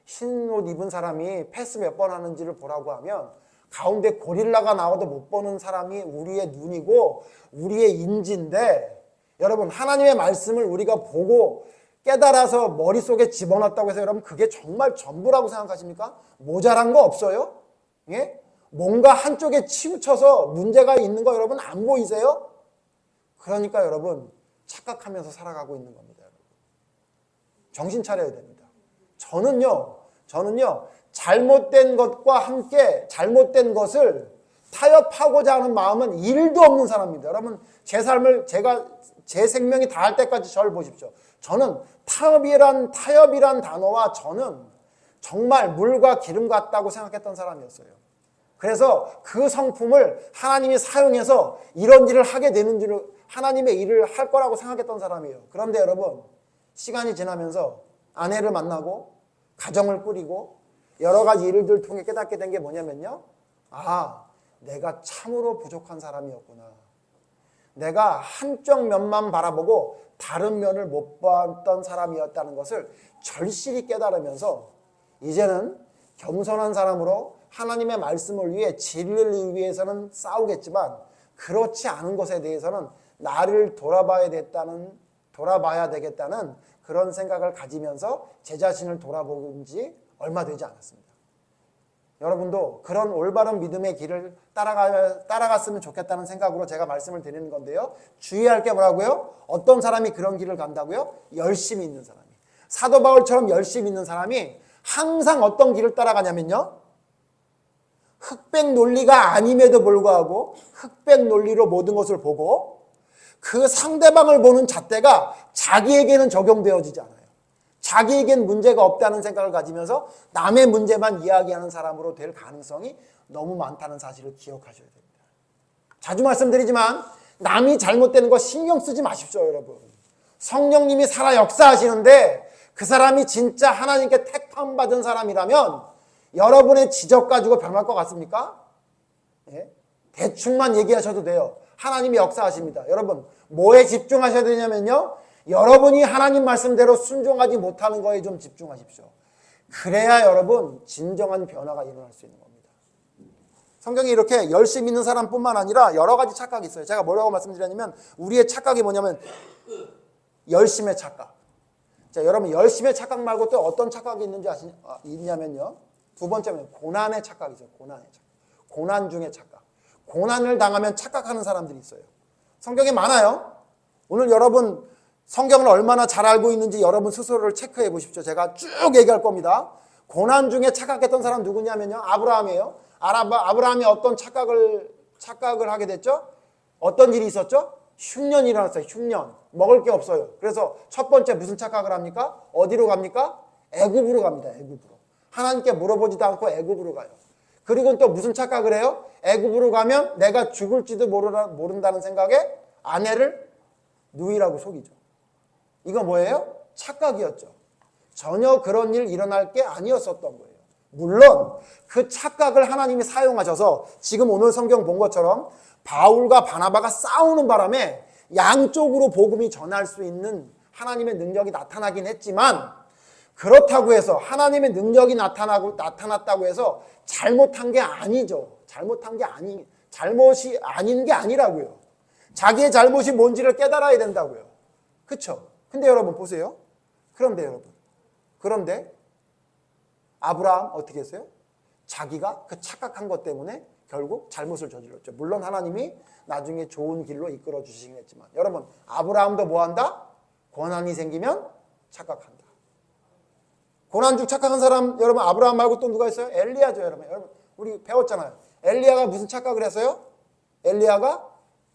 흰 옷 입은 사람이 패스 몇 번 하는지를 보라고 하면 가운데 고릴라가 나와도 못 보는 사람이 우리의 눈이고 우리의 인지인데 여러분 하나님의 말씀을 우리가 보고 깨달아서 머릿속에 집어넣었다고 해서 여러분 그게 정말 전부라고 생각하십니까? 모자란 거 없어요? 뭔가 한쪽에 치우쳐서 문제가 있는 거 여러분 안 보이세요? 그러니까 여러분 착각하면서 살아가고 있는 겁니다. 여러분. 정신 차려야 됩니다. 저는요 잘못된 것과 함께 잘못된 것을 타협하고자 하는 마음은 1도 없는 사람입니다. 여러분 제 삶을 제 생명이 다할 때까지 저를 보십시오. 저는 타협이란 단어와 저는 정말 물과 기름 같다고 생각했던 사람이었어요. 그래서 그 성품을 하나님이 사용해서 이런 일을 하게 되는 줄 하나님의 일을 할 거라고 생각했던 사람이에요. 그런데 여러분 시간이 지나면서 아내를 만나고 가정을 꾸리고 여러 가지 일들을 통해 깨닫게 된 게 뭐냐면요. 내가 참으로 부족한 사람이었구나. 내가 한쪽 면만 바라보고 다른 면을 못 봤던 사람이었다는 것을 절실히 깨달으면서 이제는 겸손한 사람으로 하나님의 말씀을 위해 진리를 위해서는 싸우겠지만 그렇지 않은 것에 대해서는 나를 돌아봐야 되겠다는 그런 생각을 가지면서 제 자신을 돌아본 지 얼마 되지 않았습니다. 여러분도 그런 올바른 믿음의 길을 따라갔으면 좋겠다는 생각으로 제가 말씀을 드리는 건데요. 주의할 게 뭐라고요? 어떤 사람이 그런 길을 간다고요? 열심히 있는 사람이. 사도 바울처럼 열심히 있는 사람이 항상 어떤 길을 따라가냐면요, 흑백 논리가 아님에도 불구하고 흑백 논리로 모든 것을 보고 그 상대방을 보는 잣대가 자기에게는 적용되어지지 않아요. 자기에겐 문제가 없다는 생각을 가지면서 남의 문제만 이야기하는 사람으로 될 가능성이 너무 많다는 사실을 기억하셔야 됩니다. 자주 말씀드리지만 남이 잘못되는 거 신경 쓰지 마십시오, 여러분. 성령님이 살아 역사하시는데 그 사람이 진짜 하나님께 택함 받은 사람이라면 여러분의 지적 가지고 변할 것 같습니까? 예? 대충만 얘기하셔도 돼요. 하나님이 역사하십니다. 여러분, 뭐에 집중하셔야 되냐면요, 여러분이 하나님 말씀대로 순종하지 못하는 거에 좀 집중하십시오. 그래야 여러분 진정한 변화가 일어날 수 있는 겁니다. 성경에 이렇게 열심히 있는 사람뿐만 아니라 여러 가지 착각이 있어요. 제가 뭐라고 말씀드렸냐면 우리의 착각이 뭐냐면 열심의 착각. 자, 여러분 열심의 착각 말고 또 어떤 착각이 있냐면요. 두 번째는 고난의 착각이죠. 고난의 착각. 고난 중의 착각. 고난을 당하면 착각하는 사람들이 있어요. 성경에 많아요. 오늘 여러분 성경을 얼마나 잘 알고 있는지 여러분 스스로를 체크해 보십시오. 제가 쭉 얘기할 겁니다. 고난 중에 착각했던 사람 누구냐면요, 아브라함이에요. 아브라함이 어떤 착각을 하게 됐죠? 어떤 일이 있었죠? 흉년이 일어났어요. 흉년. 먹을 게 없어요. 그래서 첫 번째 무슨 착각을 합니까? 어디로 갑니까? 애굽으로 갑니다. 애굽으로. 하나님께 물어보지도 않고 애굽으로 가요. 그리고 또 무슨 착각을 해요? 애굽으로 가면 내가 죽을지도 모른다는 생각에 아내를 누이라고 속이죠. 이거 뭐예요? 착각이었죠. 전혀 그런 일 일어날 게 아니었었던 거예요. 물론 그 착각을 하나님이 사용하셔서 지금 오늘 성경 본 것처럼 바울과 바나바가 싸우는 바람에 양쪽으로 복음이 전할 수 있는 하나님의 능력이 나타나긴 했지만, 그렇다고 해서 하나님의 능력이 나타났다고 해서 잘못한 게 아니죠. 잘못이 아닌 게 아니라고요. 자기의 잘못이 뭔지를 깨달아야 된다고요. 그렇죠? 근데 여러분 보세요. 그런데 아브라함 어떻게 했어요? 자기가 그 착각한 것 때문에 결국 잘못을 저질렀죠. 물론 하나님이 나중에 좋은 길로 이끌어 주시긴 했지만, 여러분 아브라함도 뭐한다? 고난이 생기면 착각한다. 고난 중 착각한 사람 여러분 아브라함 말고 또 누가 있어요? 엘리야죠. 여러분 우리 배웠잖아요. 엘리야가 무슨 착각을 했어요? 엘리야가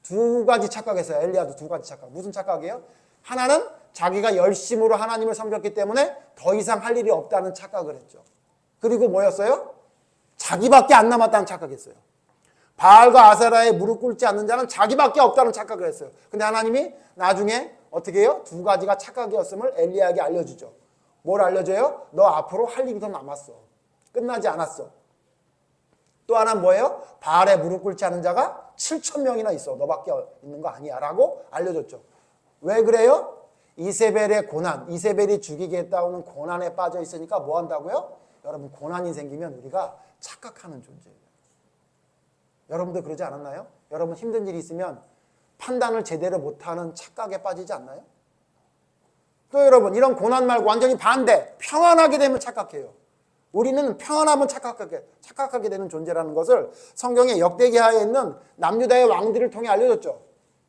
두 가지 착각했어요. 엘리야도 두 가지 착각. 무슨 착각이에요? 하나는 자기가 열심으로 하나님을 섬겼기 때문에 더 이상 할 일이 없다는 착각을 했죠. 그리고 뭐였어요? 자기밖에 안 남았다는 착각했어요. 바알과 아세라에 무릎 꿇지 않는 자는 자기밖에 없다는 착각을 했어요. 근데 하나님이 나중에 어떻게 해요? 두 가지가 착각이었음을 엘리야에게 알려주죠. 뭘 알려줘요? 너 앞으로 할 일이 더 남았어. 끝나지 않았어. 또 하나는 뭐예요? 바알에 무릎 꿇지 않은 자가 7,000명이나 있어. 너밖에 있는 거 아니야 라고 알려줬죠. 왜 그래요? 이세벨의 고난, 이세벨이 죽이겠다는 고난에 빠져 있으니까 뭐 한다고요? 여러분 고난이 생기면 우리가 착각하는 존재예요. 여러분도 그러지 않았나요? 여러분 힘든 일이 있으면 판단을 제대로 못하는 착각에 빠지지 않나요? 또 여러분 이런 고난 말고 완전히 반대, 평안하게 되면 착각해요. 우리는 평안하면 착각하게 되는 존재라는 것을 성경의 역대기하에 있는 남유다의 왕들을 통해 알려줬죠.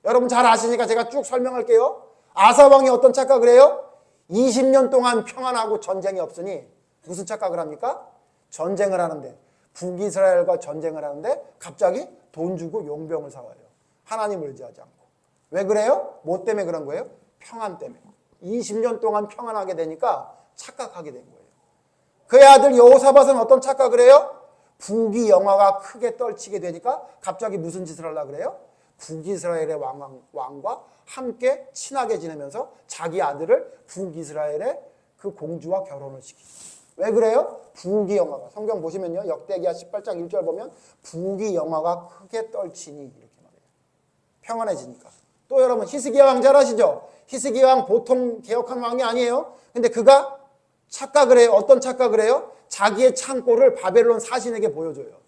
여러분 잘 아시니까 제가 쭉 설명할게요. 아사 왕이 어떤 착각을 해요? 20년 동안 평안하고 전쟁이 없으니 무슨 착각을 합니까? 전쟁을 하는데, 북이스라엘과 전쟁을 하는데 갑자기 돈 주고 용병을 사와요. 하나님을 의지하지 않고. 왜 그래요? 뭐 때문에 그런 거예요? 평안 때문에. 20년 동안 평안하게 되니까 착각하게 된 거예요. 그의 아들 여호사밧은 어떤 착각을 해요? 북이 영화가 크게 떨치게 되니까 갑자기 무슨 짓을 하려고 그래요? 북이스라엘의 왕과 함께 친하게 지내면서 자기 아들을 북이스라엘의 그 공주와 결혼을 시키죠. 왜 그래요? 북이 영화가, 성경 보시면요, 역대기하 18장 1절 보면 북이 영화가 크게 떨치니 이렇게 말해요. 평안해지니까. 또 여러분 히스기야 왕 잘 아시죠? 히스기야 왕 보통 개혁한 왕이 아니에요. 근데 그가 착각을 해요. 어떤 착각을 해요? 자기의 창고를 바벨론 사신에게 보여줘요.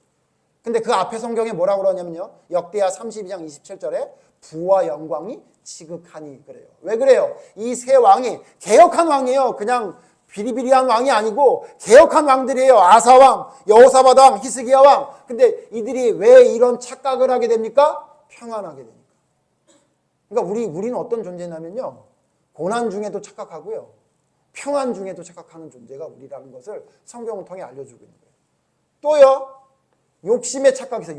근데 그 앞에 성경에 뭐라고 그러냐면요, 역대하 32장 27절에 부와 영광이 지극하니 그래요. 왜 그래요? 이 세 왕이 개혁한 왕이에요. 그냥 비리비리한 왕이 아니고 개혁한 왕들이에요. 아사 왕, 여호사밧 왕, 히스기야 왕. 근데 이들이 왜 이런 착각을 하게 됩니까? 평안하게 되니까. 그러니까 우리는 어떤 존재냐면요, 고난 중에도 착각하고요, 평안 중에도 착각하는 존재가 우리라는 것을 성경을 통해 알려주고 있는 거예요. 또요, 욕심에 착각해서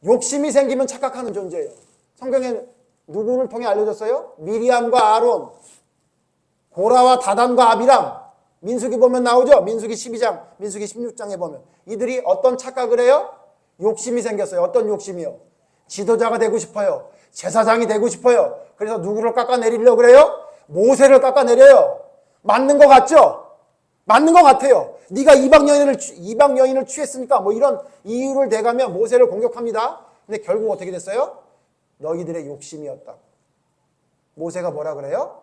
욕심이 생기면 착각하는 존재예요. 성경에 누구를 통해 알려줬어요? 미리암과 아론, 고라와 다단과 아비람. 민수기 보면 나오죠? 민수기 12장, 민수기 16장에 보면 이들이 어떤 착각을 해요? 욕심이 생겼어요. 어떤 욕심이요? 지도자가 되고 싶어요. 제사장이 되고 싶어요. 그래서 누구를 깎아내리려고 그래요? 모세를 깎아내려요. 맞는 것 같죠? 맞는 것 같아요. 네가 이방 여인을 취했으니까 뭐 이런 이유를 대가며 모세를 공격합니다. 근데 결국 어떻게 됐어요? 너희들의 욕심이었다고. 모세가 뭐라 그래요?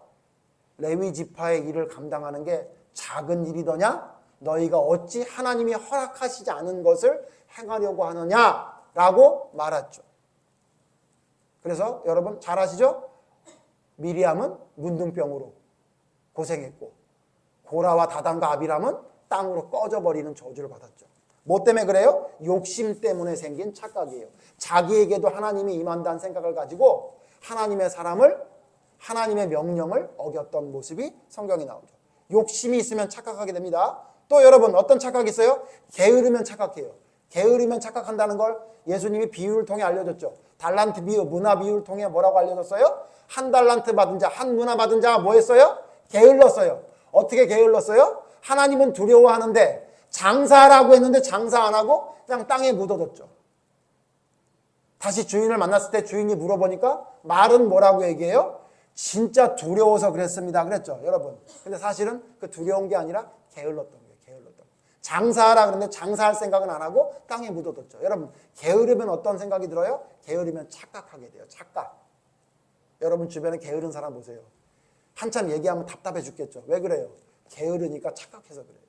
레위 지파의 일을 감당하는 게 작은 일이더냐? 너희가 어찌 하나님이 허락하시지 않은 것을 행하려고 하느냐라고 말했죠. 그래서 여러분 잘 아시죠? 미리암은 문둥병으로 고생했고 고라와 다단과 아비람은 땅으로 꺼져버리는 저주를 받았죠. 뭐 때문에 그래요? 욕심 때문에 생긴 착각이에요. 자기에게도 하나님이 임한다는 생각을 가지고 하나님의 사람을, 하나님의 명령을 어겼던 모습이 성경에 나오죠. 욕심이 있으면 착각하게 됩니다. 또 여러분 어떤 착각이 있어요? 게으르면 착각해요. 게으르면 착각한다는 걸 예수님이 비유를 통해 알려줬죠. 달란트 비유, 문화 비유를 통해 뭐라고 알려줬어요? 한 달란트 받은 자, 한 문화 받은 자가 뭐 했어요? 게을렀어요. 어떻게 게을렀어요? 하나님은 두려워하는데 장사하라고 했는데 장사 안 하고 그냥 땅에 묻어뒀죠. 다시 주인을 만났을 때 주인이 물어보니까 말은 뭐라고 얘기해요? 진짜 두려워서 그랬습니다. 그랬죠, 여러분. 근데 사실은 그 두려운 게 아니라 게을렀던 거예요. 게을렀던 거예요. 장사하라 그랬는데 장사할 생각은 안 하고 땅에 묻어뒀죠. 여러분, 게으르면 어떤 생각이 들어요? 게으르면 착각하게 돼요. 착각. 여러분 주변에 게으른 사람 보세요. 한참 얘기하면 답답해 죽겠죠. 왜 그래요? 게으르니까 착각해서 그래요.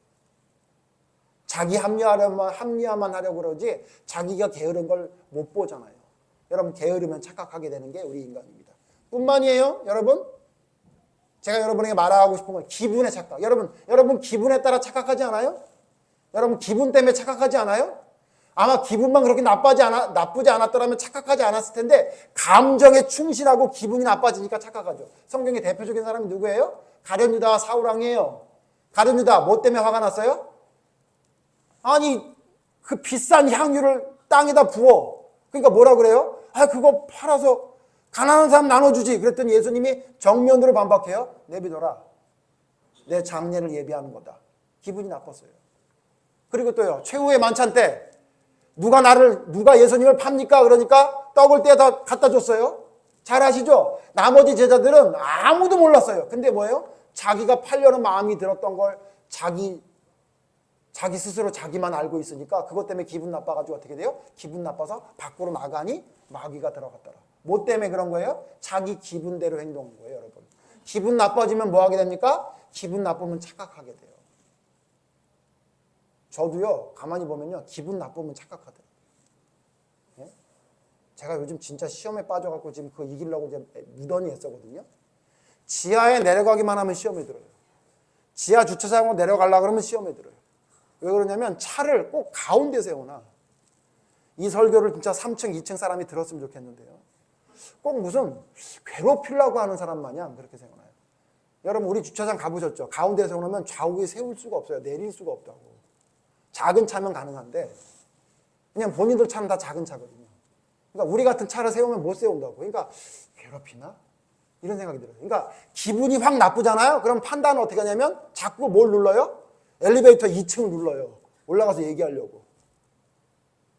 자기 합리화만 하려고 그러지 자기가 게으른 걸 못 보잖아요. 여러분 게으르면 착각하게 되는 게 우리 인간입니다. 뿐만이에요. 여러분 제가 여러분에게 말하고 싶은 건 기분의 착각. 여러분 기분에 따라 착각하지 않아요? 여러분 기분 때문에 착각하지 않아요? 아마 기분만 그렇게 나쁘지 않았더라면 착각하지 않았을 텐데 감정에 충실하고 기분이 나빠지니까 착각하죠. 성경의 대표적인 사람이 누구예요? 가룟유다와 사울왕이에요. 가룟유다 뭐 때문에 화가 났어요? 아니 그 비싼 향유를 땅에다 부어. 그러니까 뭐라 그래요? 아 그거 팔아서 가난한 사람 나눠주지. 그랬더니 예수님이 정면으로 반박해요. 내비둬라. 내 장례를 예비하는 거다. 기분이 나빴어요. 그리고 또요. 최후의 만찬 때 누가 예수님을 팝니까? 그러니까 떡을 떼다 갖다 줬어요. 잘 아시죠? 나머지 제자들은 아무도 몰랐어요. 근데 뭐예요? 자기가 팔려는 마음이 들었던 걸 자기 스스로 자기만 알고 있으니까 그것 때문에 기분 나빠가지고 어떻게 돼요? 기분 나빠서 밖으로 나가니 마귀가 들어갔더라. 뭐 때문에 그런 거예요? 자기 기분대로 행동한 거예요, 여러분. 기분 나빠지면 뭐 하게 됩니까? 기분 나쁘면 착각하게 돼요. 저도요, 가만히 보면요, 기분 나쁘면 착각하더라고요. 예? 제가 요즘 진짜 시험에 빠져갖고 지금 그거 이기려고 이제 무던히 했었거든요. 지하에 내려가기만 하면 시험에 들어요. 지하 주차장으로 내려가려고 그러면 시험에 들어요. 왜 그러냐면 차를 꼭 가운데 세우나. 이 설교를 진짜 3층, 2층 사람이 들었으면 좋겠는데요. 꼭 무슨 괴롭히려고 하는 사람 마냥 그렇게 세워놔요. 여러분 우리 주차장 가보셨죠? 가운데 세워놓으면 좌우에 세울 수가 없어요. 내릴 수가 없다고. 작은 차면 가능한데 그냥 본인들 차는 다 작은 차거든요. 그러니까 우리 같은 차를 세우면 못 세운다고. 그러니까 괴롭히나? 이런 생각이 들어요. 그러니까 기분이 확 나쁘잖아요. 그럼 판단은 어떻게 하냐면 자꾸 뭘 눌러요? 엘리베이터 2층을 눌러요. 올라가서 얘기하려고.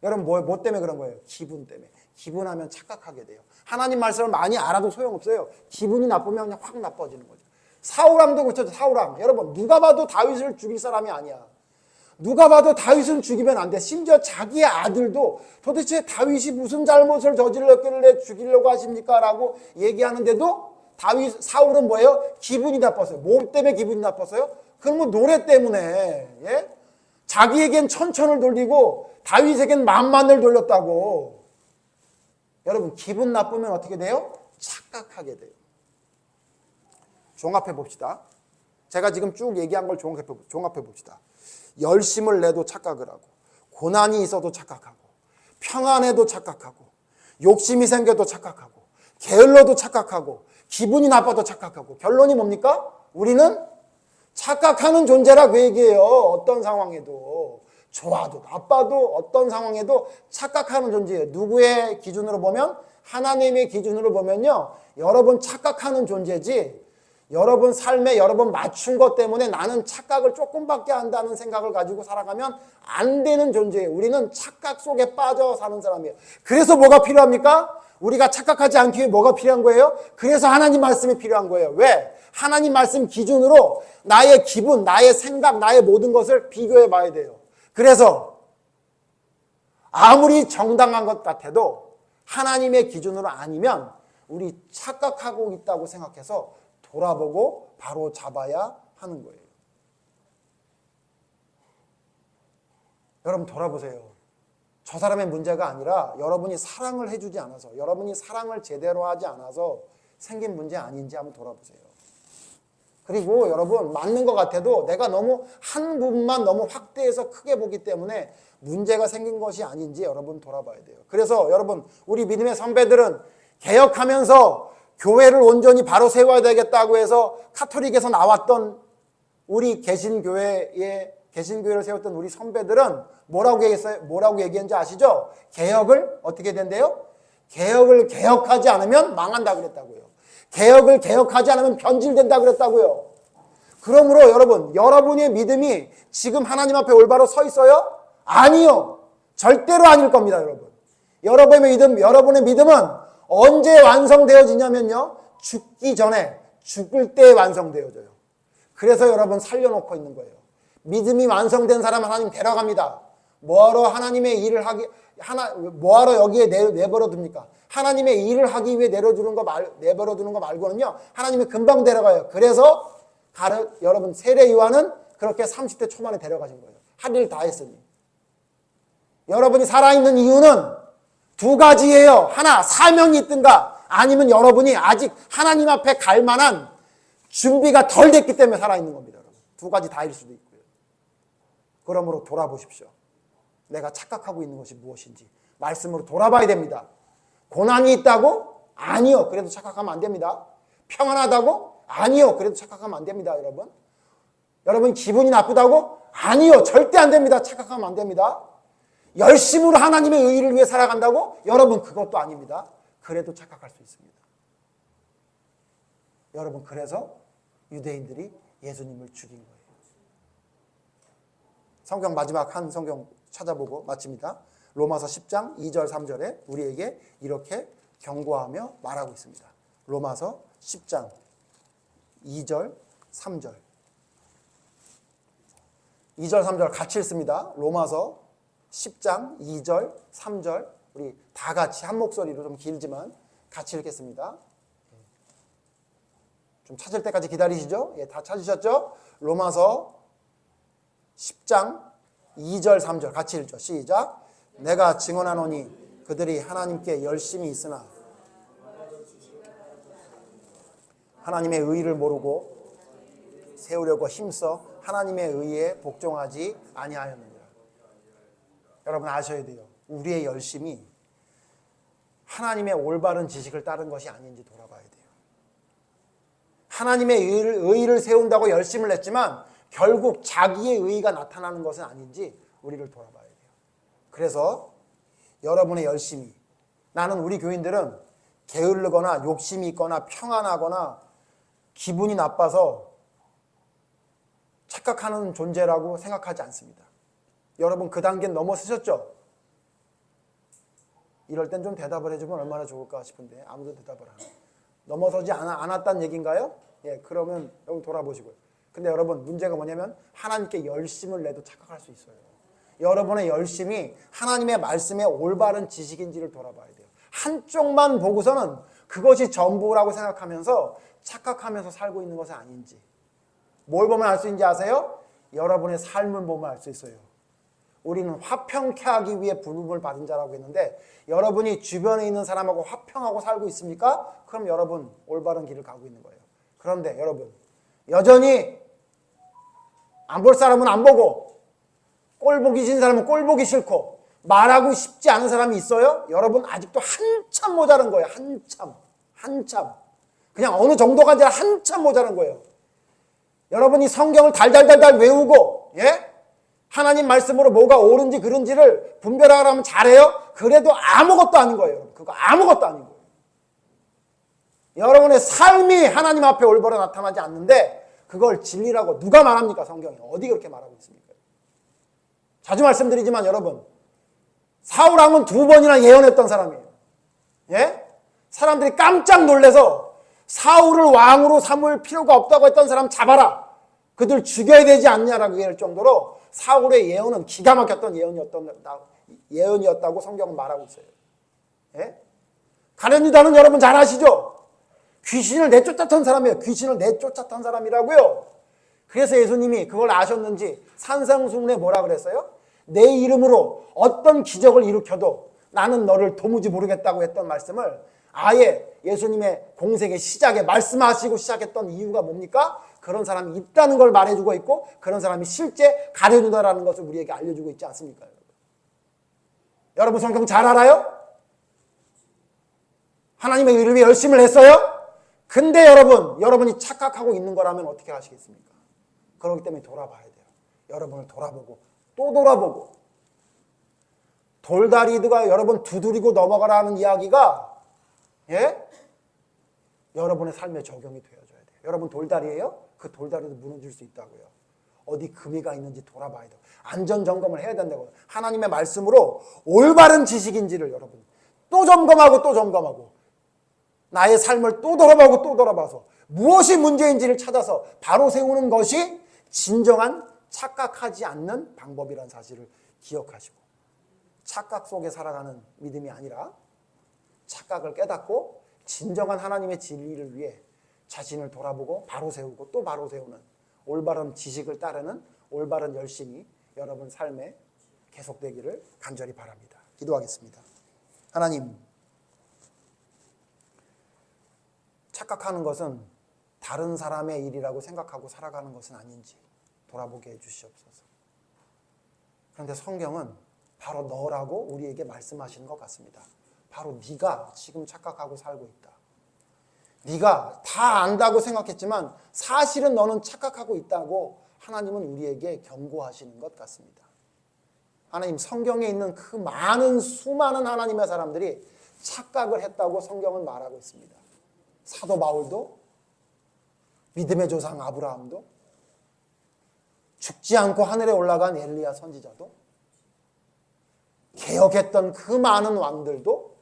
여러분 뭐 때문에 그런 거예요? 기분 때문에. 기분하면 착각하게 돼요. 하나님 말씀을 많이 알아도 소용없어요. 기분이 나쁘면 그냥 확 나빠지는 거죠. 사울왕도 그렇죠. 사울왕. 여러분 누가 봐도 다윗을 죽일 사람이 아니야. 누가 봐도 다윗은 죽이면 안 돼. 심지어 자기의 아들도 도대체 다윗이 무슨 잘못을 저질렀길래 죽이려고 하십니까? 라고 얘기하는데도 사울은 뭐예요? 기분이 나빴어요. 뭐 때문에 기분이 나빴어요? 그건 뭐 노래 때문에. 예? 자기에겐 천천을 돌리고 다윗에겐 만만을 돌렸다고. 여러분 기분 나쁘면 어떻게 돼요? 착각하게 돼요. 종합해 봅시다. 제가 지금 쭉 얘기한 걸 종합해 봅시다. 열심을 내도 착각을 하고 고난이 있어도 착각하고 평안해도 착각하고 욕심이 생겨도 착각하고 게을러도 착각하고 기분이 나빠도 착각하고 결론이 뭡니까? 우리는 착각하는 존재라 그 얘기예요. 어떤 상황에도. 좋아도 나빠도 어떤 상황에도 착각하는 존재예요. 누구의 기준으로 보면? 하나님의 기준으로 보면요. 여러분 착각하는 존재지, 여러분 삶에 여러분 맞춘 것 때문에 나는 착각을 조금밖에 한다는 생각을 가지고 살아가면 안 되는 존재예요. 우리는 착각 속에 빠져 사는 사람이에요. 그래서 뭐가 필요합니까? 우리가 착각하지 않기 위해 뭐가 필요한 거예요? 그래서 하나님 말씀이 필요한 거예요. 왜? 하나님 말씀 기준으로 나의 기분, 나의 생각, 나의 모든 것을 비교해 봐야 돼요. 그래서 아무리 정당한 것 같아도 하나님의 기준으로 아니면 우리 착각하고 있다고 생각해서 돌아보고 바로 잡아야 하는 거예요. 여러분 돌아보세요. 저 사람의 문제가 아니라 여러분이 사랑을 해주지 않아서, 여러분이 사랑을 제대로 하지 않아서 생긴 문제 아닌지 한번 돌아보세요. 그리고 여러분 맞는 것 같아도 내가 너무 한 부분만 너무 확대해서 크게 보기 때문에 문제가 생긴 것이 아닌지 여러분 돌아봐야 돼요. 그래서 여러분 우리 믿음의 선배들은 개혁하면서 교회를 온전히 바로 세워야 되겠다고 해서 카톨릭에서 나왔던 우리 개신교회를 세웠던 우리 선배들은 뭐라고 얘기했어요? 뭐라고 얘기했는지 아시죠? 개혁을 어떻게 된대요? 개혁을 개혁하지 않으면 망한다 그랬다고요. 개혁을 개혁하지 않으면 변질된다 그랬다고요. 그러므로 여러분, 여러분의 믿음이 지금 하나님 앞에 올바로 서 있어요? 아니요. 절대로 아닐 겁니다, 여러분. 여러분의 믿음은 언제 완성되어지냐면요. 죽기 전에, 죽을 때 완성되어져요. 그래서 여러분 살려놓고 있는 거예요. 믿음이 완성된 사람 하나님 데려갑니다. 뭐하러 하나님의 일을 뭐하러 여기에 내버려 둡니까? 하나님의 일을 하기 위해 내버려 두는 거 말고는요. 하나님이 금방 데려가요. 그래서 여러분 세례 요한은 그렇게 30대 초반에 데려가신 거예요. 할 일 다 했으니. 여러분이 살아있는 이유는 두 가지예요. 하나, 사명이 있든가 아니면 여러분이 아직 하나님 앞에 갈 만한 준비가 덜 됐기 때문에 살아있는 겁니다. 여러분. 두 가지 다일 수도 있고요. 그러므로 돌아보십시오. 내가 착각하고 있는 것이 무엇인지 말씀으로 돌아봐야 됩니다. 고난이 있다고? 아니요. 그래도 착각하면 안 됩니다. 평안하다고? 아니요. 그래도 착각하면 안 됩니다. 여러분 기분이 나쁘다고? 아니요. 절대 안 됩니다. 착각하면 안 됩니다. 열심으로 하나님의 의를 위해 살아간다고? 여러분 그것도 아닙니다. 그래도 착각할 수 있습니다. 여러분 그래서 유대인들이 예수님을 죽인 거예요. 성경 마지막 한 성경 찾아보고 마칩니다. 로마서 10장 2절 3절에 우리에게 이렇게 경고하며 말하고 있습니다. 로마서 10장 2절 3절 2절 3절 같이 읽습니다. 로마서 10장 2절 3절 우리 다 같이 한 목소리로 좀 길지만 같이 읽겠습니다. 좀 찾을 때까지 기다리시죠? 예, 다 찾으셨죠? 로마서 10장 2절 3절 같이 읽죠. 시작. 내가 증언하노니 그들이 하나님께 열심히 있으나 하나님의 의의를 모르고 세우려고 힘써 하나님의 의의에 복종하지 아니하였느니라. 여러분 아셔야 돼요. 우리의 열심이 하나님의 올바른 지식을 따른 것이 아닌지 돌아봐야 돼요. 하나님의 의의를 세운다고 열심을 냈지만 결국 자기의 의의가 나타나는 것은 아닌지 우리를 돌아봐야 돼요. 그래서 여러분의 열심이, 나는 우리 교인들은 게으르거나 욕심이 있거나 평안하거나 기분이 나빠서 착각하는 존재라고 생각하지 않습니다. 여러분 그 단계는 넘어서셨죠? 이럴 땐 좀 대답을 해주면 얼마나 좋을까 싶은데 아무도 대답을 안 해요. 넘어서지 않았다는 얘기인가요? 예, 그러면 여러분 돌아보시고요. 근데 여러분 문제가 뭐냐면 하나님께 열심을 내도 착각할 수 있어요. 여러분의 열심이 하나님의 말씀의 올바른 지식인지를 돌아봐야 돼요. 한쪽만 보고서는 그것이 전부라고 생각하면서 착각하면서 살고 있는 것은 아닌지. 뭘 보면 알 수 있는지 아세요? 여러분의 삶을 보면 알 수 있어요. 우리는 화평케 하기 위해 부름을 받은 자라고 했는데 여러분이 주변에 있는 사람하고 화평하고 살고 있습니까? 그럼 여러분 올바른 길을 가고 있는 거예요. 그런데 여러분 여전히 안 볼 사람은 안 보고 꼴 보기 싫은 사람은 꼴 보기 싫고 말하고 싶지 않은 사람이 있어요? 여러분 아직도 한참 모자란 거예요. 한참 그냥 어느 정도가 아니라 한참 모자란 거예요. 여러분이 성경을 달달달달 외우고, 예? 하나님 말씀으로 뭐가 옳은지 그른지를 분별하라면 잘해요? 그래도 아무것도 아닌 거예요. 그거 아무것도 아닌 거예요. 여러분의 삶이 하나님 앞에 올바로 나타나지 않는데 그걸 진리라고 누가 말합니까? 성경이 어디 그렇게 말하고 있습니까? 자주 말씀드리지만 여러분, 사울왕은 2번이나 예언했던 사람이에요. 예? 사람들이 깜짝 놀라서 사울을 왕으로 삼을 필요가 없다고 했던 사람 잡아라. 그들 죽여야 되지 않냐라고 얘기할 정도로 사울의 예언은 기가 막혔던 예언이었다고 성경은 말하고 있어요. 예? 가룟 유다는 여러분 잘 아시죠? 귀신을 내쫓았던 사람이에요. 귀신을 내쫓았던 사람이라고요. 그래서 예수님이 그걸 아셨는지 산상수훈에 뭐라 그랬어요? 내 이름으로 어떤 기적을 일으켜도 나는 너를 도무지 모르겠다고 했던 말씀을 아예 예수님의 공생의 시작에 말씀하시고 시작했던 이유가 뭡니까? 그런 사람이 있다는 걸 말해주고 있고 그런 사람이 실제 가룟 유다라는 것을 우리에게 알려주고 있지 않습니까? 여러분 성경 잘 알아요? 하나님의 이름에 열심을 했어요? 근데 여러분이 착각하고 있는 거라면 어떻게 하시겠습니까? 그렇기 때문에 돌아봐야 돼요. 여러분을 돌아보고 또 돌아보고. 돌다리드가 여러분 두드리고 넘어가라 하는 이야기가 예? 여러분의 삶에 적용이 되어줘야 돼요. 여러분 돌다리예요? 그 돌다리도 무너질 수 있다고요. 어디 금이가 있는지 돌아봐야 돼요. 안전점검을 해야 된다고요. 하나님의 말씀으로 올바른 지식인지를 여러분 또 점검하고 또 점검하고 나의 삶을 또 돌아보고 또 돌아봐서 무엇이 문제인지를 찾아서 바로 세우는 것이 진정한 착각하지 않는 방법이라는 사실을 기억하시고 착각 속에 살아가는 믿음이 아니라 착각을 깨닫고 진정한 하나님의 진리를 위해 자신을 돌아보고 바로 세우고 또 바로 세우는 올바른 지식을 따르는 올바른 열심이 여러분 삶에 계속되기를 간절히 바랍니다. 기도하겠습니다. 하나님, 착각하는 것은 다른 사람의 일이라고 생각하고 살아가는 것은 아닌지 돌아보게 해주시옵소서. 그런데 성경은 바로 너라고 우리에게 말씀하시는 것 같습니다. 바로 네가 지금 착각하고 살고 있다. 네가 다 안다고 생각했지만 사실은 너는 착각하고 있다고 하나님은 우리에게 경고하시는 것 같습니다. 하나님, 성경에 있는 그 많은 수많은 하나님의 사람들이 착각을 했다고 성경은 말하고 있습니다. 사도 바울도, 믿음의 조상 아브라함도, 죽지 않고 하늘에 올라간 엘리야 선지자도, 개혁했던 그 많은 왕들도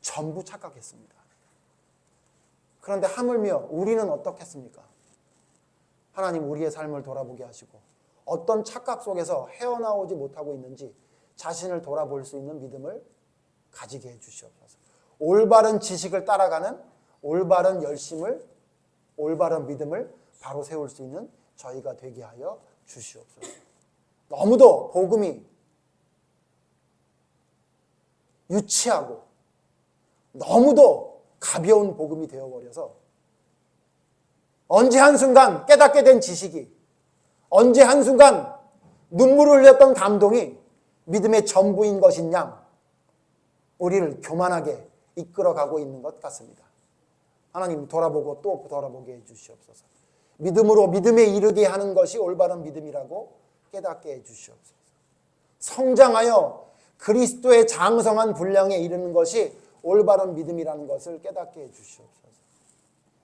전부 착각했습니다. 그런데 하물며 우리는 어떻겠습니까? 하나님, 우리의 삶을 돌아보게 하시고 어떤 착각 속에서 헤어나오지 못하고 있는지 자신을 돌아볼 수 있는 믿음을 가지게 해주시옵소서. 올바른 지식을 따라가는 올바른 열심을, 올바른 믿음을 바로 세울 수 있는 저희가 되게 하여 주시옵소서. 너무도 복음이 유치하고 너무도 가벼운 복음이 되어버려서 언제 한순간 깨닫게 된 지식이, 언제 한순간 눈물을 흘렸던 감동이 믿음의 전부인 것인 양 우리를 교만하게 이끌어가고 있는 것 같습니다. 하나님, 돌아보고 또 돌아보게 해주시옵소서. 믿음으로 믿음에 이르게 하는 것이 올바른 믿음이라고 깨닫게 해주시옵소서. 성장하여 그리스도의 장성한 분량에 이르는 것이 올바른 믿음이라는 것을 깨닫게 해주시옵소서.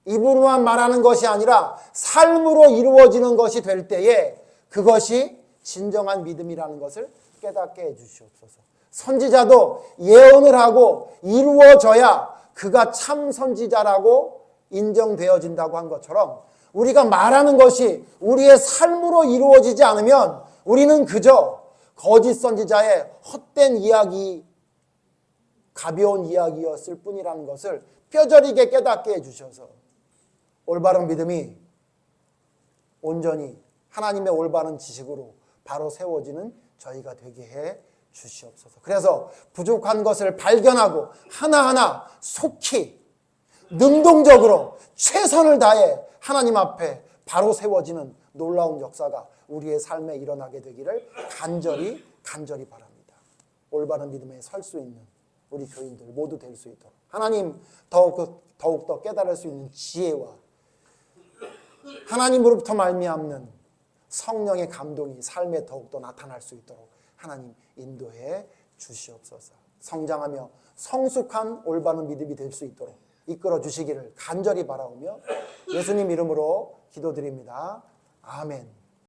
입으로만 말하는 것이 아니라 삶으로 이루어지는 것이 될 때에 그것이 진정한 믿음이라는 것을 깨닫게 해주시옵소서. 선지자도 예언을 하고 이루어져야 그가 참 선지자라고 인정되어진다고 한 것처럼 우리가 말하는 것이 우리의 삶으로 이루어지지 않으면 우리는 그저 거짓 선지자의 헛된 이야기, 가벼운 이야기였을 뿐이라는 것을 뼈저리게 깨닫게 해주셔서 올바른 믿음이 온전히 하나님의 올바른 지식으로 바로 세워지는 저희가 되게 해 주시옵소서. 그래서 부족한 것을 발견하고 하나하나 속히 능동적으로 최선을 다해 하나님 앞에 바로 세워지는 놀라운 역사가 우리의 삶에 일어나게 되기를 간절히 바랍니다. 올바른 믿음에 설 수 있는 우리 교인들 모두 될 수 있도록 하나님 더욱더 깨달을 수 있는 지혜와 하나님으로부터 말미암는 성령의 감동이 삶에 더욱더 나타날 수 있도록 하나님 인도해 주시옵소서. 성장하며 성숙한 올바른 믿음이 될 수 있도록 이끌어 주시기를 간절히 바라오며 예수님 이름으로 기도드립니다. 아멘.